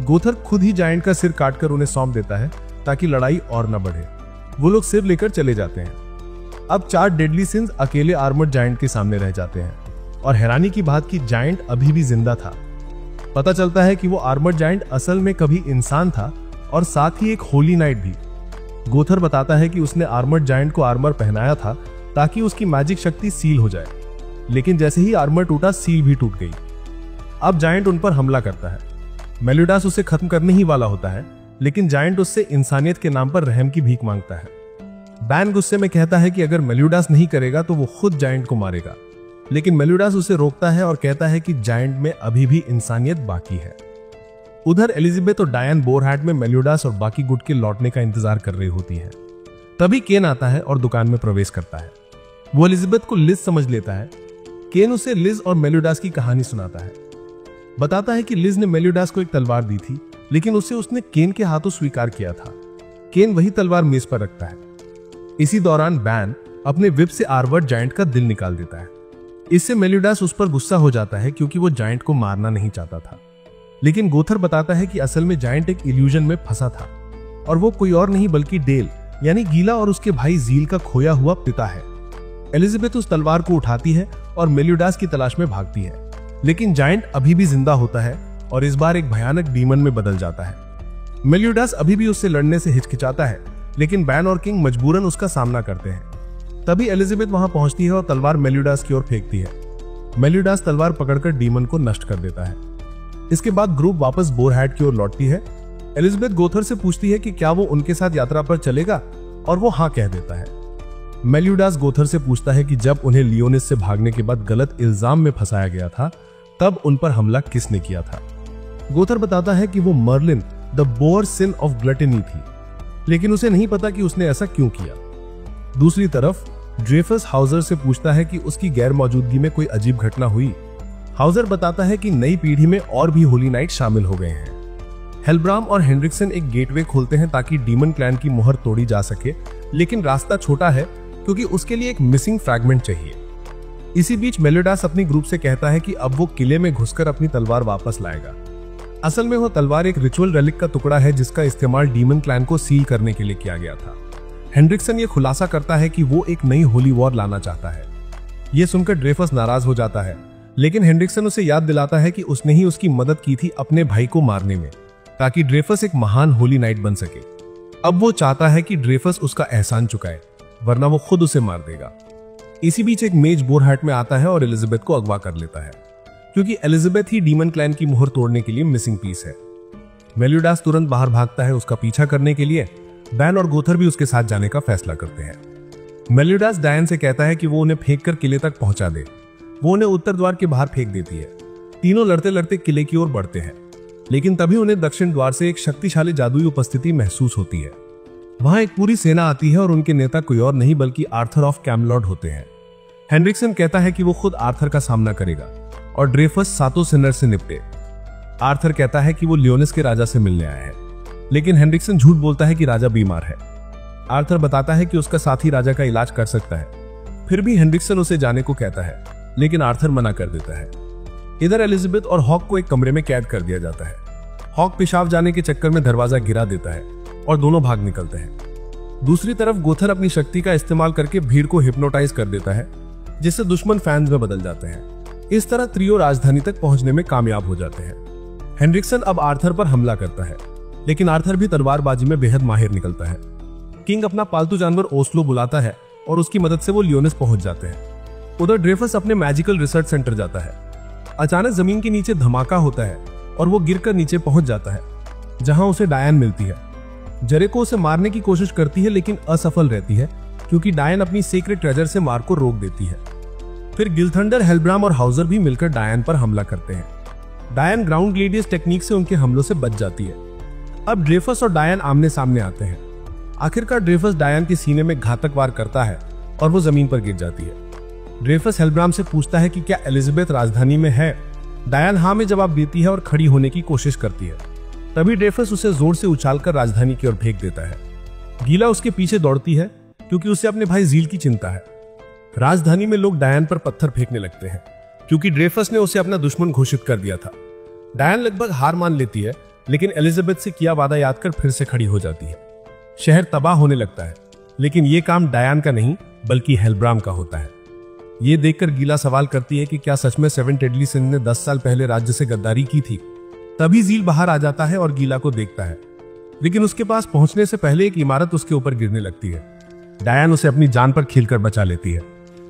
गोथर खुद ही जायंट का सिर काटकर उन्हें सौंप देता है ताकि लड़ाई और न बढ़े। वो लोग सिर लेकर चले जाते हैं। अब 4 डेडली सिंस अकेले आर्मर्ड जायंट के सामने रह जाते हैं, और हैरानी की बात कि जायंट अभी भी जिंदा था। पता चलता है कि वो आर्मर्ड जायंट असल में कभी इंसान था, और साथ ही एक होली नाइट भी। गोथर बताता है कि उसने आर्मर्ड जायंट को आर्मर पहनाया था ताकि उसकी मैजिक शक्ति सील हो जाए, लेकिन जैसे ही आर्मर टूटा, सील भी टूट गई। अब जायंट उन पर हमला करता है। मेलियोडास उसे खत्म करने ही वाला होता है, लेकिन जायंट उससे इंसानियत के नाम पर रहम की भीख मांगता है। बैन गुस्से में कहता है कि अगर मेलियोडास नहीं करेगा तो वो खुद जायंट को मारेगा, लेकिन मेलियोडास उसे रोकता है और कहता है कि जायंट में अभी भी इंसानियत बाकी है। उधर एलिजाबेथ और डायन बोरहैट में मेलियोडास और बाकी गुट के लौटने का इंतजार कर रही होती है। तभी केन आता है और दुकान में प्रवेश करता है। वो एलिजाबेथ को लिज समझ लेता है। केन उसे लिज और मेलियोडास की कहानी सुनाता है। बताता है कि लिज ने मेलियोडास को एक तलवार दी थी, लेकिन उसे उसने केन के हाथों स्वीकार किया था। केन वही तलवार मेज पर रखता है। इसी दौरान बैन अपने विप से आर्मर्ड जायंट का दिल निकाल देता है। इससे मेलियोडास उस पर गुस्सा हो जाता है, क्योंकि वो जायंट को मारना नहीं चाहता था। लेकिन गोथर बताता है कि असल में जायंट एक इल्यूजन में फंसा था, और वो कोई और नहीं बल्कि डेल यानी गीला और उसके भाई जील का खोया हुआ पिता है। एलिजाबेथ उस तलवार को उठाती है और मेलियोडास की तलाश में भागती है, लेकिन जायंट अभी भी जिंदा होता है और इस बार एक भयानक डीमन में बदल जाता है। मेलियोडास अभी भी उससे लड़ने से हिचकिचाता है, लेकिन बैन और किंग मजबूरन उसका सामना करते हैं। तभी एलिजाबेथ वहां पहुंचती है और तलवार मेलियोडास की ओर फेंकती है। मेलियोडास तलवार पकड़कर डीमन को नष्ट कर देता है। इसके बाद ग्रुप वापस बोरहेड की ओर लौटती है। एलिजाबेथ गोथर से पूछती है कि क्या वो उनके साथ यात्रा पर चलेगा, और वो हाँ कह देता है। मेलियोडास गोथर से पूछता है कि जब उन्हें लियोनिस से भागने के बाद गलत इल्जाम में फंसाया गया था, तब उन पर हमला किसने किया था। गोथर बताता है कि वो Merlin the boar sin of gluttony थी, लेकिन उसे नहीं पता कि उसने ऐसा क्यों किया। दूसरी तरफ ड्रेफस हाउजर से पूछता है कि उसकी गैर मौजूदगी में कोई अजीब घटना हुई। हाउजर बताता है कि नई पीढ़ी में और भी होली नाइट शामिल हो गए हैं। हेलब्राम और हेनरिक्सन एक गेटवे खोलते हैं ताकि डीमन क्लैन की मुहर तोड़ी जा सके, लेकिन रास्ता छोटा है क्योंकि उसके लिए एक मिसिंग फ्रैगमेंट चाहिए। इसी बीच मेलियोडास अपनी ग्रुप से कहता है कि अब वो किले में घुसकर अपनी तलवार वापस लाएगा। असल में वो तलवार एक रिचुअल रेलिक का टुकड़ा है जिसका इस्तेमाल डीमन क्लैन को सील करने के लिए किया गया था। हेनरिक्सन ये खुलासा करता है कि वो एक नई होली वॉर लाना चाहता है। ये सुनकर ड्रेफस नाराज हो जाता है, लेकिन हेनरिक्सन उसे याद दिलाता है कि उसने ही उसकी मदद की थी अपने भाई को मारने में, ताकि ड्रेफस एक महान होली नाइट बन सके। अब वो चाहता है कि ड्रेफस उसका एहसान चुकाए, वरना वो खुद उसे मार देगा। इसी बीच एक मेज बोरहेड में आता है और एलिजाबेथ को अगवा कर लेता है, क्योंकि एलिजाबेथ ही डीमन क्लैन की मुहर तोड़ने के लिए मिसिंग पीस है। मेलियोडास तुरंत बाहर भागता है उसका पीछा करने के लिए। बैन और गोथर भी उसके साथ जाने का फैसला करते हैं। मेलियोडास डायन से कहता है कि वो उन्हें फेंक कर किले तक पहुंचा दे। वो उन्हें उत्तर द्वार के बाहर फेंक देती है। तीनों लड़ते लड़ते किले की ओर बढ़ते हैं, लेकिन तभी उन्हें दक्षिण द्वार से एक शक्तिशाली जादुई उपस्थिति महसूस होती है। वहां एक पूरी सेना आती है और उनके नेता कोई और नहीं बल्कि आर्थर ऑफ कैमलॉर्ड होते हैं। हेनरिक्सन कहता है कि वो खुद आर्थर का सामना करेगा और ड्रेफस सातों सिनर से निपटे। आर्थर कहता है कि वो लियोनिस के राजा से मिलने आया है, लेकिन हेनरिक्सन झूठ बोलता है कि राजा बीमार है। आर्थर बताता है कि उसका साथी राजा का इलाज कर सकता है। फिर भी हेनरिक्सन उसे जाने को कहता है, लेकिन आर्थर मना कर देता है। इधर एलिजाबेथ और हॉक को एक कमरे में कैद कर दिया जाता है। हॉक पेशाब जाने के चक्कर में दरवाजा गिरा देता है और दोनों भाग निकलते हैं। दूसरी तरफ गोथर अपनी शक्ति का इस्तेमाल करके भीड़ को हिप्नोटाइज कर देता है, जिससे दुश्मन फैंस में बदल जाते हैं। इस तरह त्रियो राजधानी तक पहुंचने में कामयाब हो जाते हैं। हेनरिक्सन अब आर्थर पर हमला करता है, लेकिन आर्थर भी तलवारबाजी में बेहद माहिर निकलता है। किंग अपना पालतू जानवर ओस्लो बुलाता है और उसकी मदद से वो लियोनिस पहुंच जाते हैं। उधर ड्रेफस अपने मैजिकल रिसर्च सेंटर जाता है। अचानक जमीन के नीचे धमाका होता है और वो गिरकर नीचे पहुंच जाता है, जहां उसे डायन मिलती है। जेरिको उसे मारने की कोशिश करती है, लेकिन असफल रहती है क्योंकि डायन अपनी सीक्रेट ट्रेजर से मार को रोक देती है। फिर गिलथंडर, हेलब्राम और हाउजर भी मिलकर डायन पर हमला करते हैं। डायन ग्राउंड ग्लेडियस टेक्निक से उनके हमलों से बच जाती है। अब ड्रेफस और डायन आमने सामने आते हैं। आखिरकार ड्रेफस डायन के सीने में घातक वार करता है और वो जमीन पर गिर जाती है। ड्रेफस हेलब्राम से पूछता है कि क्या एलिजाबेथ राजधानी में है। डायन हाँ में जवाब देती है और खड़ी होने की कोशिश करती है। तभी ड्रेफस उसे जोर से उछालकर राजधानी की ओर फेंक देता है। गीला उसके पीछे दौड़ती है क्योंकि उसे अपने भाई झील की चिंता है। राजधानी में लोग डायन पर पत्थर फेंकने लगते हैं क्योंकि ड्रेफस ने उसे अपना दुश्मन घोषित कर दिया था। डायन लगभग हार मान लेती है, लेकिन एलिजाबेथ से किया वादा याद कर फिर से खड़ी हो जाती है। शहर तबाह होने लगता है, लेकिन ये काम डायन का नहीं बल्कि हेलब्राम का होता है। ये देखकर गीला सवाल करती है कि क्या सच में 7 डेडली सिन ने 10 साल पहले राज्य से गद्दारी की थी। तभी झील बाहर आ जाता है और गीला को देखता है, लेकिन उसके पास पहुंचने से पहले एक इमारत उसके ऊपर गिरने लगती है। डायन उसे अपनी जान पर खेलकर बचा लेती है।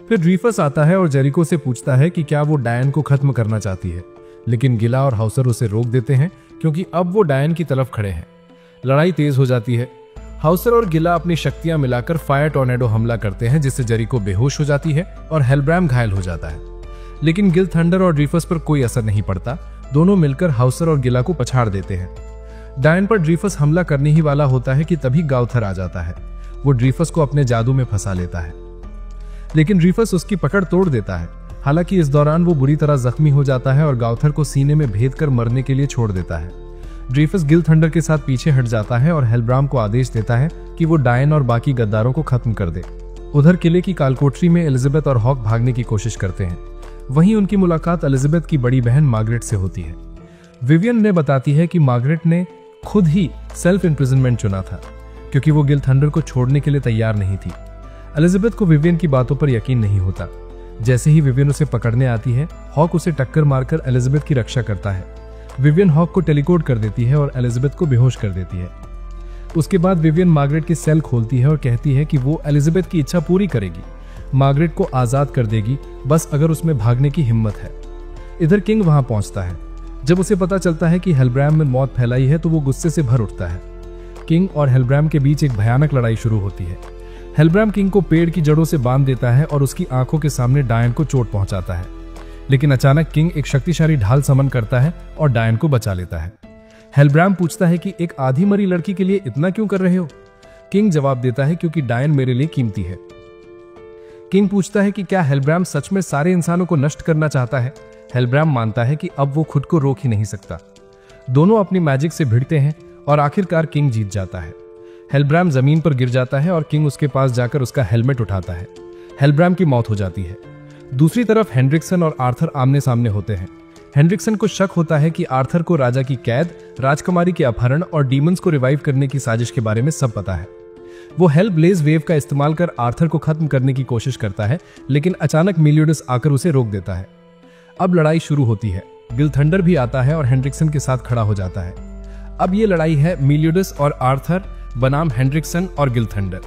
फिर ड्रेफस आता है और जेरिको से पूछता है कि क्या वो डायन को खत्म करना चाहती है, लेकिन गिला और हाउसर उसे रोक देते हैं क्योंकि अब वो डायन की तरफ खड़े हैं। लड़ाई तेज हो जाती है। हाउसर और गिला अपनी शक्तियां मिलाकर फायर टॉर्नेडो हमला करते हैं, जिससे जेरिको बेहोश हो जाती है और हेलब्राम घायल हो जाता है। लेकिन गिलथंडर और ड्रेफस पर कोई असर नहीं पड़ता। दोनों मिलकर हाउसर और गिला को पछाड़ देते हैं। डायन पर ड्रेफस हमला करने ही वाला होता है कि तभी गाउथर आ जाता है। वो ड्रेफस को अपने जादू में फंसा लेता है, लेकिन ड्रेफस उसकी पकड़ तोड़ देता है। हालांकि इस दौरान वो बुरी तरह जख्मी हो जाता है और गाउथर को सीने में भेद कर मरने के लिए छोड़ देता है। ड्रेफस गिलथंडर के साथ पीछे हट जाता है और हेलब्राम को आदेश देता है कि वो डायन और बाकी गद्दारों को खत्म कर दे। उधर किले की कालकोठरी में एलिजाबेथ और हॉक भागने की कोशिश करते हैं। वहीं उनकी मुलाकात एलिजाबेथ की बड़ी बहन मार्गरेट से होती है। विवियन ने बताती है कि मार्गरेट ने खुद ही सेल्फ इम्प्रिजनमेंट चुना था क्योंकि वो गिलथंडर को छोड़ने के लिए तैयार नहीं थी। एलिजाबेथ को विवियन की बातों पर यकीन नहीं होता। जैसे ही विवियन उसे पकड़ने आती है, हॉक उसे टक्कर मारकर एलिजाबेथ की रक्षा करता है। विवियन हॉक को टेलीकोड कर देती है और एलिजाबेथ को बेहोश कर देती है। उसके बाद विवियन मार्गरेट की सेल खोलती है और कहती है कि वो एलिजाबेथ की इच्छा पूरी करेगी, मार्गरेट को आजाद कर देगी, बस अगर उसमें भागने की हिम्मत है। इधर किंग वहां पहुंचता है। जब उसे पता चलता है कि हेलब्राम में मौत फैलाई है तो वो गुस्से से भर उठता है। किंग और हेलब्राम के बीच एक भयानक लड़ाई शुरू होती है। हेलब्राम किंग को पेड़ की जड़ों से बांध देता है और उसकी आंखों के सामने डायन को चोट पहुंचाता है, लेकिन अचानक किंग एक शक्तिशाली ढाल समन करता है और डायन को बचा लेता है। हेलब्राम पूछता है कि एक आधी मरी लड़की के लिए इतना क्यों कर रहे हो? किंग जवाब देता है क्योंकि डायन मेरे लिए कीमती है। किंग पूछता है कि क्या हेलब्राम सच में सारे इंसानों को नष्ट करना चाहता है? हेलब्राम मानता है कि अब वो खुद को रोक ही नहीं सकता। दोनों अपनी मैजिक से भिड़ते हैं और आखिरकार किंग जीत जाता है। हेलब्राम जमीन पर गिर जाता है और किंग उसके पास जाकर उसका हेलमेट उठाता है। हेलब्राम की मौत हो जाती है। दूसरी तरफ हेनरिक्सन और आर्थर आमने सामने होते हैं। हेनरिक्सन को शक होता है कि आर्थर को राजा की कैद, राजकुमारी के अपहरण और डीमंस को रिवाइव करने की साजिश के बारे में सब पता है। वो हेल ब्लेज वेव का इस्तेमाल कर आर्थर को खत्म करने की कोशिश करता है, लेकिन अचानक मेलियोडस आकर उसे रोक देता है। अब लड़ाई शुरू होती है। गिलथंडर भी आता है और हेनरिक्सन के साथ खड़ा हो जाता है। अब ये लड़ाई है मेलियोडस और आर्थर बनाम हेनरिक्सन और गिलथंडर।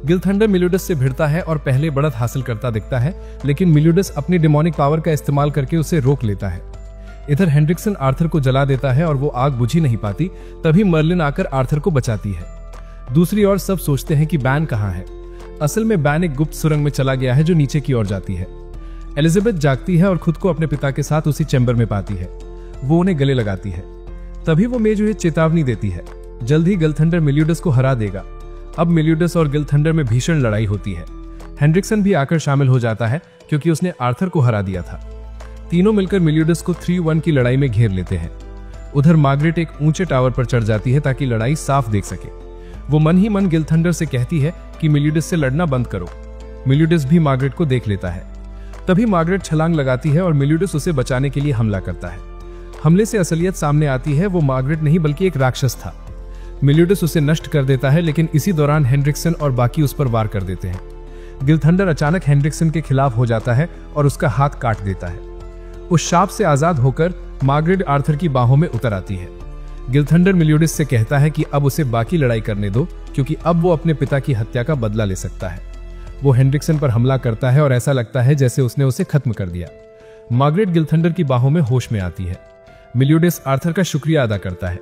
गिलथंडर मेलियोडस से भिड़ता है और पहले बढ़त हासिल करता दिखता है, लेकिन मेलियोडस अपनी डेमोनिक पावर का इस्तेमाल करके उसे रोक लेता है। इधर हेनरिक्सन आर्थर को जला देता है और वो आग बुझी नहीं पाती। तभी मर्लिन आकर आर्थर को बचाती है। दूसरी ओर सब सोचते हैं कि बैन कहाँ है। असल में बैन एक गुप्त सुरंग में चला गया है जो नीचे की ओर जाती है। एलिजाबेथ जागती है और खुद को अपने पिता के साथ उसी चैम्बर में पाती है। वो उन्हें गले लगाती है। तभी वो मेज उन्हें चेतावनी देती है, जल्द ही गिलथंडर मेलियोडस को हरा देगा। अब मेलियोडस और गिलथंडर में भीषण लड़ाई होती है। हेनरिक्सन भी आकर शामिल हो जाता है क्योंकि उसने आर्थर को हरा दिया था। तीनों मिलकर मेलियोडस को 3-1 की लड़ाई में घेर लेते हैं। उधर मार्गरेट एक ऊंचे टावर पर चढ़ जाती है ताकि लड़ाई साफ देख सके। वो मन ही मन गिलथंडर से कहती है कि मेलियोडस से लड़ना बंद करो। मेलियोडस भी मार्गरेट को देख लेता है। तभी मार्गरेट छलांग लगाती है और मेलियोडस उसे बचाने के लिए हमला करता है। हमले से असलियत सामने आती है, वो मार्गरेट नहीं बल्कि एक राक्षस था। मेलियोडस उसे नष्ट कर देता है, लेकिन इसी दौरान हेनरिक्सन और बाकी उस पर वार कर देते हैं। गिलथंडर अचानक हेनरिक्सन के खिलाफ हो जाता है और उसका हाथ काट देता है। उस शाप से आजाद होकर मार्गरेट आर्थर की बाहों में उतर आती है। गिलथंडर मेलियोडस से कहता है कि अब उसे बाकी लड़ाई करने दो, क्योंकि अब वो अपने पिता की हत्या का बदला ले सकता है। वो हेनरिक्सन पर हमला करता है और ऐसा लगता है जैसे उसने उसे खत्म कर दिया। मार्गरेट गिलथंडर की बाहों में होश में आती है। मेलियोडस आर्थर का शुक्रिया अदा करता है,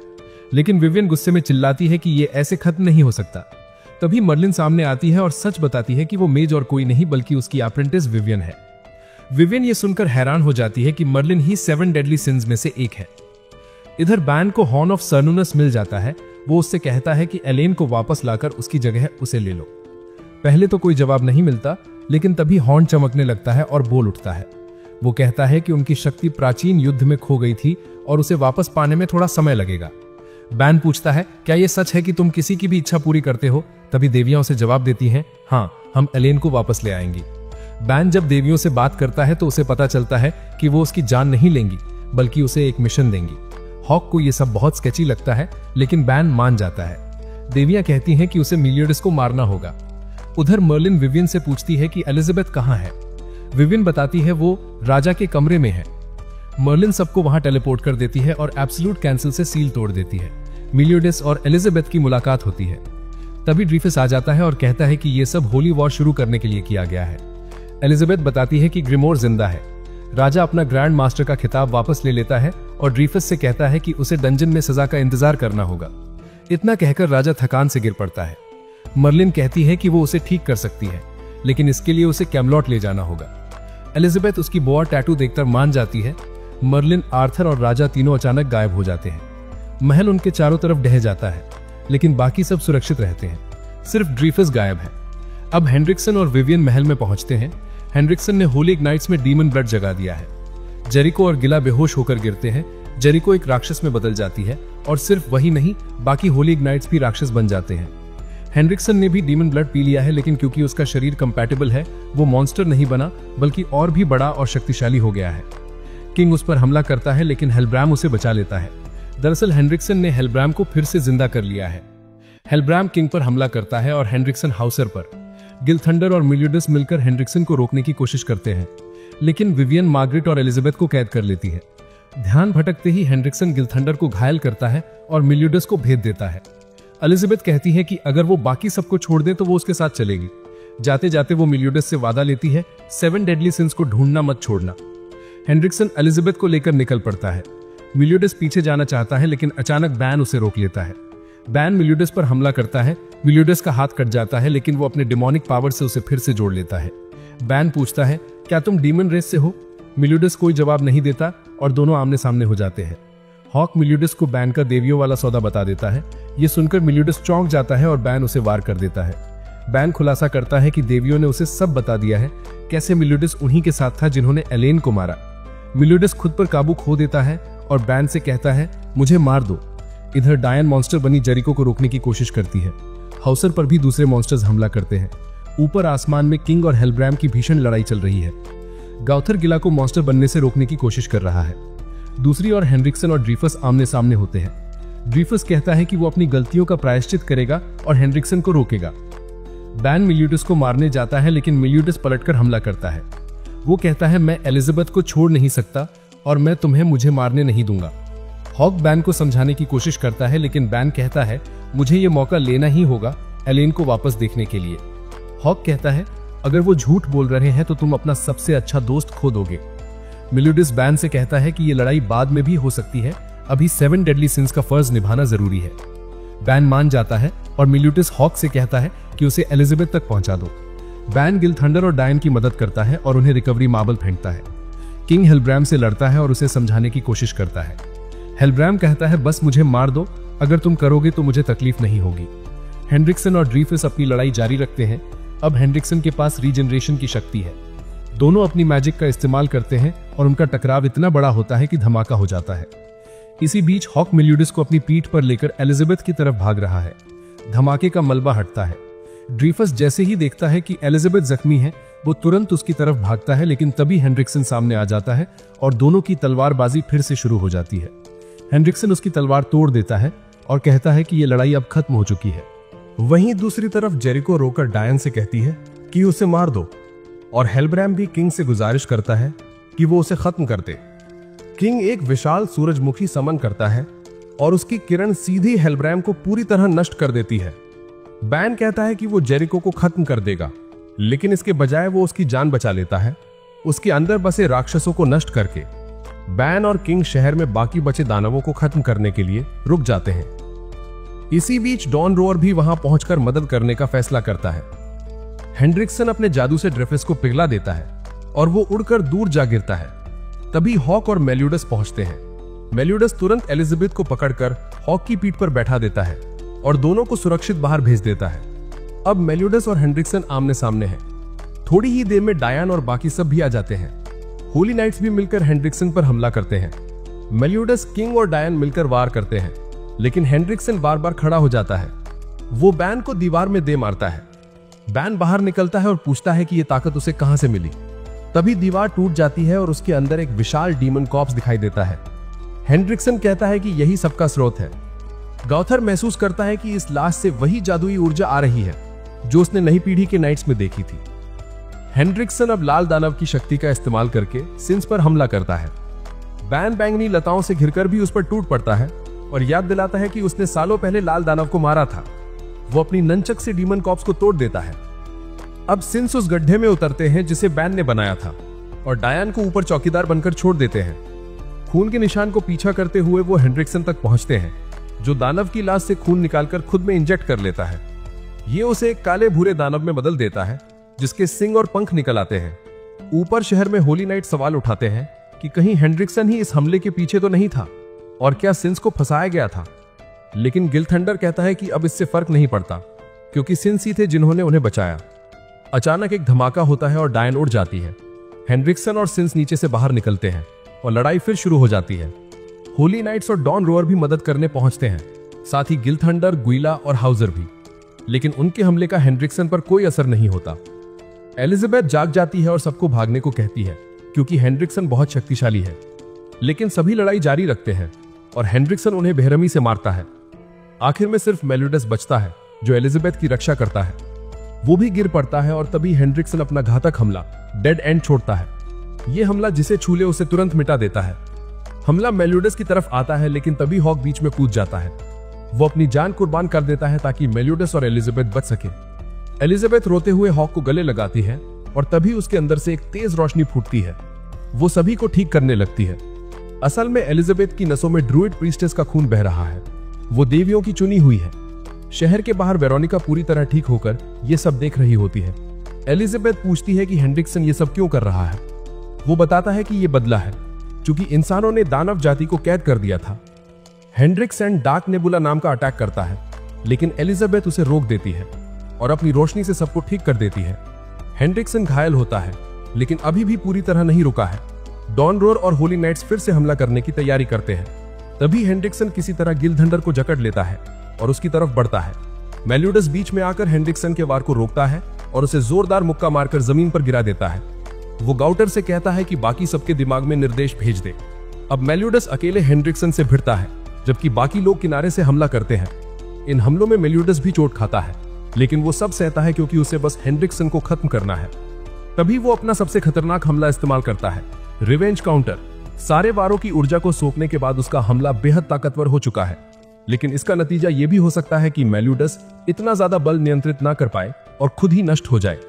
लेकिन विवियन गुस्से में चिल्लाती है कि ये ऐसे खत्म नहीं हो सकता। तभी मर्लिन सामने आती है और सच बताती है कि वो मेज और कोई नहीं बल्कि उसकी अप्रेंटिस विवियन है। विवियन ये सुनकर हैरान हो जाती है कि मर्लिन ही 7 डेडली सिंस में से एक है। इधर बैन को हॉर्न ऑफ सर्नुनस मिल जाता है। वो उससे कहता है कि एलेन को वापस लाकर उसकी जगह उसे ले लो। पहले तो कोई जवाब नहीं मिलता, लेकिन तभी हॉर्न चमकने लगता है और बोल उठता है। वो कहता है कि उनकी शक्ति प्राचीन युद्ध में खो गई थी और उसे वापस पाने में थोड़ा समय लगेगा। बैन पूछता है, क्या ये सच है कि तुम किसी की भी इच्छा पूरी करते हो? तभी देवियां उसे जवाब देती हैं, हाँ, हम एलेन को वापस ले आएंगी। बैन जब देवियों से बात करता है तो उसे पता चलता है कि वो उसकी जान नहीं लेंगी, बल्कि उसे एक मिशन देंगी। हॉक को यह सब बहुत स्केची लगता है, लेकिन बैन मान जाता है। देवियां कहती हैं कि उसे मेलियोडस को मारना होगा। उधर मर्लिन विवियन से पूछती है कि एलिजाबेथ कहाँ है। विवियन बताती है वो राजा के कमरे में है। मर्लिन सबको वहां टेलीपोर्ट कर देती है और एब्सोल्यूट कैंसिल से सील तोड़ देती है। मेलियोडस और एलिजाबेथ की मुलाकात होती है। तभी ड्रीफस आ जाता है और कहता है कि यह सब होली वॉर शुरू करने के लिए किया गया है। एलिजाबेथ बताती है कि ग्रिमोर जिंदा है। राजा अपना ग्रैंड मास्टर का खिताब वापस ले लेता है और ड्रीफस से कहता है कि उसे डंजन में सजा का इंतजार करना होगा। इतना कहकर राजा थकान से गिर पड़ता है। मर्लिन कहती है कि वो उसे ठीक कर सकती है, लेकिन इसके लिए उसे कैमलॉट ले जाना होगा। एलिजाबेथ उसकी बोआ टैटू देखकर मान जाती है। मर्लिन, आर्थर और राजा तीनों अचानक गायब हो जाते हैं। महल उनके चारों तरफ ढह जाता है, लेकिन बाकी सब सुरक्षित रहते हैं। सिर्फ ड्रीफस गायब है। अब हेनरिक्सन और विवियन महल में पहुंचते हैं। हेनरिक्सन ने होली इग्नाइट्स में डीमन ब्लड जगा दिया है। जेरिको और गिला बेहोश होकर गिरते हैं। जेरिको एक राक्षस में बदल जाती है और सिर्फ वही नहीं, बाकी होली इग्नाइट्स भी राक्षस बन जाते हैं। हेनरिक्सन ने भी डीमन ब्लड पी लिया है, लेकिन क्योंकि उसका शरीर कंपैटिबल है, वो मॉन्स्टर नहीं बना बल्कि और भी बड़ा और शक्तिशाली हो गया है। किंग उस पर हमला करता है, लेकिन हेलब्राम उसे बचा लेता है। दरअसल हेनरिक्सन ने हेलब्राम को फिर से जिंदा कर लिया है। हेलब्राम किंग पर हमला करता है और हेनरिक्सन हाउसर पर। गिलथंडर और मेलियोडस मिलकर हेनरिक्सन को रोकने की कोशिश करते हैं, लेकिन विवियन मार्गरेट और एलिजाबेथ को कैद कर लेती है। ध्यान भटकते ही हेनरिक्सन गिलथंडर को घायल करता है और मेलियोडस को भेद देता है। एलिजाबेथ कहती है कि अगर वो बाकी सबको छोड़ दे तो वो उसके साथ चलेगी। जाते जाते वो मेलियोडस से वादा लेती है, 7 डेडली सिंस को ढूंढना मत छोड़ना। हेनरिक्सन एलिजाबेथ को लेकर निकल पड़ता है। मेलियोडस पीछे जाना चाहता है, लेकिन अचानक बैन उसे रोक लेता है। बैन मेलियोडस पर हमला करता है। मेलियोडस का हाथ कट जाता है, लेकिन वो अपने डिमोनिक पावर से उसे फिर से जोड़ लेता है। बैन पूछता है, क्या तुम डीमन रेस से हो? मेलियोडस कोई जवाब नहीं देता और दोनों आमने सामने हो जाते हैं। हॉक मेलियोडस को बैन का देवियों वाला सौदा बता देता है। ये सुनकर मेलियोडस चौंक जाता है और बैन उसे वार कर देता है। बैन खुलासा करता है कि देवियों ने उसे सब बता दिया है, कैसे मेलियोडस उन्हीं के साथ था जिन्होंने एलेन को मारा। मेलियोडस खुद पर काबू खो देता है और बैन से कहता है, मुझे मार दो। इधर डायन मॉन्स्टर बनी जेरिको को रोकने की कोशिश करती है। हाउसर पर भी दूसरे मॉन्स्टर्स हमला करते हैं। ऊपर आसमान में किंग और हेलब्राम की भीषण लड़ाई चल रही है। गाउथर गिला को मॉन्स्टर बनने से रोकने की कोशिश कर रहा है। दूसरी ओर हेनरिक्सन और ड्रीफस आमने सामने होते हैं। ड्रीफस कहता है कि वो अपनी गलतियों का प्रायश्चित करेगा और हेनरिक्सन को रोकेगा। बैन मेलियोडस को मारने जाता है, लेकिन मेलियोडस पलटकर हमला करता है। वो कहता है, मैं एलिजाबेथ को छोड़ नहीं सकता और मैं तुम्हें मुझे मारने नहीं दूंगा। हॉक बैन को समझाने की कोशिश करता है, लेकिन बैन कहता है, मुझे ये मौका लेना ही होगा एलेन को वापस देखने के लिए। हॉक कहता है, अगर वो झूठ बोल रहे हैं तो तुम अपना सबसे अच्छा दोस्त खो दोगे। मेलियोडस बैन से कहता है कि ये लड़ाई बाद में भी हो सकती है, अभी 7 डेडली सिंस का फर्ज निभाना जरूरी है। बैन मान जाता है और मेलियोडस हॉक से कहता है कि उसे एलिजाबेथ तक पहुंचा दो। बैन गिलथंडर और डायन की मदद करता है और उन्हें रिकवरी मार्बल फेंकता है। किंग हेलब्राम से लड़ता है और उसे समझाने की कोशिश करता है। हेलब्राम कहता है, बस मुझे मार दो, अगर तुम करोगे तो मुझे तकलीफ नहीं होगी। हेनरिक्सन और ड्रीफस अपनी लड़ाई जारी रखते हैं। अब हेनरिक्सन के पास रीजनरेशन की शक्ति है। दोनों अपनी मैजिक का इस्तेमाल करते हैं और उनका टकराव इतना बड़ा होता है कि धमाका हो जाता है। इसी बीच हॉक मेलियोडस को अपनी पीठ पर लेकर एलिजाबेथ की तरफ भाग रहा है। धमाके का मलबा हटता है। ड्रीफस जैसे ही देखता है कि एलिजाबेथ जख्मी है, वो तुरंत उसकी तरफ भागता है, लेकिन तभी हेनरिक्सन सामने आ जाता है और दोनों की तलवारबाजी फिर से शुरू हो जाती है। हेनरिक्सन उसकी तलवार तोड़ देता है और कहता है कि ये लड़ाई अब खत्म हो चुकी है। वहीं दूसरी तरफ जेरिको रोकर डायन से कहती है कि उसे मार दो, और हेलब्राम भी किंग से गुजारिश करता है कि वो उसे खत्म कर दे। किंग एक विशाल सूरजमुखी समन करता है और उसकी किरण सीधी हेलब्राम को पूरी तरह नष्ट कर देती है। बैन कहता है कि वो जेरिको को खत्म कर देगा, लेकिन इसके बजाय वो उसकी जान बचा लेता है, उसके अंदर बसे राक्षसों को नष्ट करके। बैन और किंग शहर में बाकी बचे दानवों को खत्म करने के लिए रुक जाते हैं। इसी बीच डॉन रोअर भी वहां पहुंचकर मदद करने का फैसला करता है। हेनरिक्सन अपने जादू से ड्रेफिस को पिघला देता है और वो उड़कर दूर जा गिरता है। तभी हॉक और मेलियोडस पहुंचते हैं। मेलियोडस तुरंत एलिजाबेथ को पकड़कर हॉक की पीठ पर बैठा देता है और दोनों को सुरक्षित बाहर भेज देता है। अब मेलियोडस और हेनरिक्सन आमने सामने हैं। थोड़ी ही देर में डायन और बाकी सब भी आ जाते हैं। होली नाइट्स भी मिलकर हेनरिक्सन पर हमला करते हैं। मेलियोडस, किंग और डायन मिलकर वार करते हैं, लेकिन हेनरिक्सन बार बार खड़ा हो जाता है। वो बैन को दीवार में दे मारता है। बैन बाहर निकलता है और पूछता है कि ये ताकत उसे कहां से मिली। तभी दीवार टूट जाती है और उसके अंदर एक विशाल डीमन कॉर्प्स दिखाई देता है। हेनरिक्सन कहता है कि यही सबका स्रोत है। गाउथर महसूस करता है कि इस लाश से वही जादुई ऊर्जा आ रही है जो उसने नई पीढ़ी के नाइट्स में देखी थी। हेनरिक्सन अब लाल दानव की शक्ति का इस्तेमाल करके सिंस पर हमला करता है। बैन बैंगनी लताओं से घिरकर भी उस पर टूट पड़ता है और याद दिलाता है कि उसने सालों पहले लाल दानव को मारा था। वो अपनी नंचक से डीमन कॉर्प्स को तोड़ देता है। अब सिंस उस गड्ढे में उतरते हैं जिसे बैन ने बनाया था और डायन को ऊपर चौकीदार बनकर छोड़ देते हैं। खून के निशान को पीछा करते हुए वो हेनरिक्सन तक पहुंचते हैं, जो दानव की लाश से खून निकालकर खुद में इंजेक्ट कर लेता है। ये उसे एक काले भूरे दानव में बदल देता है जिसके सिंग और पंख निकल आते हैं। ऊपर शहर में होली नाइट सवाल उठाते हैं कि कहीं हेनरिक्सन ही इस हमले के पीछे तो नहीं था और क्या सिंस को फंसाया गया था। लेकिन गिलथंडर कहता है कि अब इससे फर्क नहीं पड़ता क्योंकि सिंस ही थे जिन्होंने उन्हें बचाया। अचानक एक धमाका होता है और डायन उड़ जाती है। हेनरिक्सन और सिंस नीचे से बाहर निकलते हैं और लड़ाई फिर शुरू हो जाती है। होली नाइट्स और डॉन रोअर भी मदद करने पहुंचते हैं, साथ ही गिलथंडर, गुइला और हाउजर भी। लेकिन उनके हमले का हेनरिक्सन पर कोई असर नहीं होता। एलिजाबेथ जाग जाती है और सबको भागने को कहती है क्योंकि हेनरिक्सन बहुत शक्तिशाली है। लेकिन सभी लड़ाई जारी रखते हैं और हेनरिक्सन उन्हें बेरहमी से मारता है। आखिर में सिर्फ मेलियोडस बचता है जो एलिजाबेथ की रक्षा करता है। वो भी गिर पड़ता है और तभी हेंड्रिक्सन अपना घातक हमला डेड एंड छोड़ता है। ये हमला जिसे छू ले उसे तुरंत मिटा देता है। हमला मेलियोडस की तरफ आता है, लेकिन तभी हॉक बीच में कूद जाता है। वो अपनी जान कुर्बान कर देता है ताकि मेलियोडस और एलिजाबेथ बच सके। एलिजाबेथ रोते हुए हॉक को गले लगाती है और तभी उसके अंदर से एक तेज रोशनी फूटती है। वो सभी को ठीक करने लगती है। असल में एलिजाबेथ की नसों में ड्रूइड प्रीस्टेस का खून बह रहा है। वो देवियों की चुनी हुई है। शहर के बाहर वेरोनिका पूरी तरह ठीक होकर ये सब देख रही होती है। एलिजाबेथ पूछती है कि हेंड्रिक्सन ये सब क्यों कर रहा है। वो बताता है कि ये बदला है, क्योंकि इंसानों ने दानव जाति को कैद कर दिया था। हेंड्रिक्सन डार्क नेबुला नाम का अटैक करता है, लेकिन एलिजाबेथ उसे रोक देती है और अपनी रोशनी से सबको ठीक कर देती है। हेंड्रिक्सन घायल होता है, लेकिन अभी भी पूरी तरह नहीं रुका है। डॉन रोर और होली नाइट्स फिर से हमला करने की तैयारी करते हैं। तभी हेंड्रिक्सन किसी तरह गिलधंडर को जकड़ लेता है और उसकी तरफ बढ़ता है। मेलियोडस बीच में आकर हेंड्रिक्सन के वार को रोकता है और उसे जोरदार मुक्का मारकर जमीन पर गिरा देता है। वो गाउटर से कहता है कि बाकी सबके दिमाग में निर्देश भेज दे। अब मेलियोडस अकेले हेंड्रिक्सन से भिड़ता है, जबकि बाकी लोग किनारे से हमला करते हैं। इन हमलों में मेलियोडस भी चोट खाता है, लेकिन वो सब सहता है क्योंकि उसे बस हेंड्रिक्सन को खत्म करना है। तभी वो अपना सबसे खतरनाक हमला इस्तेमाल करता है, रिवेंज काउंटर। सारे वारों की ऊर्जा को सोखने के बाद उसका हमला बेहद ताकतवर हो चुका है, लेकिन इसका नतीजा ये भी हो सकता है कि मेलियोडस इतना ज्यादा बल नियंत्रित ना कर पाए और खुद ही नष्ट हो जाए।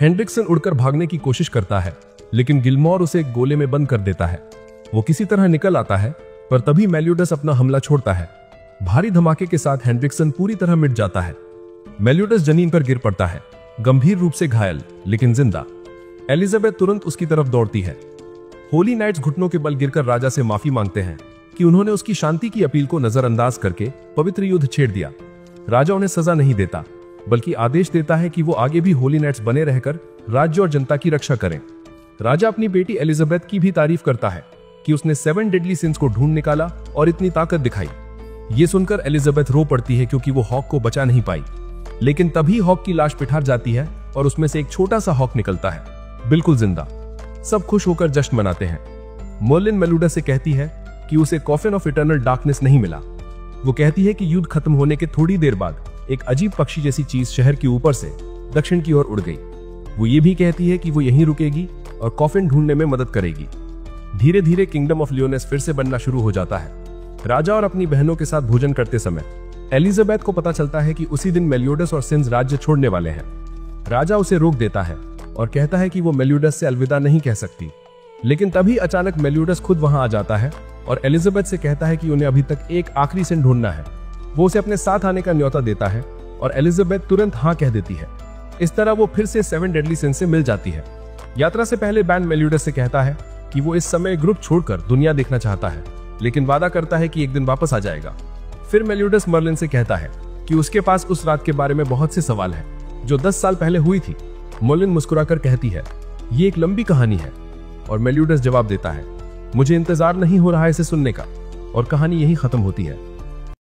हेंड्रिक्सन उड़कर भागने की कोशिश करता है, लेकिन गिलमोर उसे एक गोले में बंद कर देता है। वो किसी तरह निकल आता है, पर तभी मेलियोडस अपना हमला छोड़ता है। भारी धमाके के साथ हेंड्रिक्सन पूरी तरह मिट जाता है। मेलियोडस जमीन पर गिर पड़ता है, गंभीर रूप से घायल लेकिन जिंदा। एलिजाबेथ तुरंत उसकी तरफ दौड़ती है। होली नाइट्स घुटनों के बल गिरकर राजा से माफी मांगते हैं कि उन्होंने उसकी शांति की अपील को नजरअंदाज करके पवित्र युद्ध छेड़ दिया। राजा उन्हें सजा नहीं देता, बल्कि आदेश देता है कि वो आगे भी होली नाइट्स बने रहकर राज्य और जनता की रक्षा करें। राजा अपनी बेटी एलिजाबेथ की भी तारीफ करता है कि उसने 7 डेडली सिंस को ढूंढ निकाला और इतनी ताकत दिखाई। ये सुनकर एलिजाबेथ रो पड़ती है क्योंकि वो हॉक को बचा नहीं पाई। लेकिन तभी हॉक की लाश पिटार जाती है और उसमें से एक छोटा सा हॉक निकलता है, बिल्कुल जिंदा। सब खुश होकर जश्न मनाते हैं। मर्लिन मेलियोडस से कहती है कि उसे कॉफिन ऑफ इटर्नल डार्कनेस नहीं मिला। वो कहती है कि युद्ध खत्म होने के थोड़ी देर बाद एक अजीब पक्षी जैसी चीज शहर के ऊपर से दक्षिण की ओर उड़ गई। वो ये भी कहती है कि वो यहीं रुकेगी और कॉफिन ढूंढने में मदद करेगी। धीरे धीरे किंगडम ऑफ लियोनेस फिर से बनना शुरू हो जाता है। राजा और अपनी बहनों के साथ भोजन करते समय एलिजाबेथ को पता चलता है कि उसी दिन मेलियोडस और सिंस राज्य छोड़ने वाले हैं। राजा उसे रोक देता है और कहता है कि वो मेलियोडस से अलविदा नहीं कह सकती। लेकिन तभी अचानक मेलियोडस खुद वहां आ जाता है और एलिजाबेथ से कहता है कि उन्हें अभी तक एक आखिरी सिन ढूंढना है। वो उसे अपने साथ आने का न्योता देता है और एलिजाबेथ तुरंत हाँ कह देती है। इस तरह वो फिर से 7 डेडली सिंस से मिल जाती है। यात्रा से पहले बैन मेलियोडस से कहता है कि वो इस समय ग्रुप छोड़कर दुनिया देखना चाहता है, लेकिन वादा करता है कि एक दिन वापस आ जाएगा। फिर मेलियोडस मर्लिन से कहता है कि उसके पास उस रात के बारे में बहुत से सवाल हैं जो 10 साल पहले हुई थी। मर्लिन मुस्कुराकर कहती है, ये एक लंबी कहानी है। और मेलियोडस जवाब देता है, मुझे इंतजार नहीं हो रहा है इसे सुनने का। और कहानी यहीं खत्म होती है।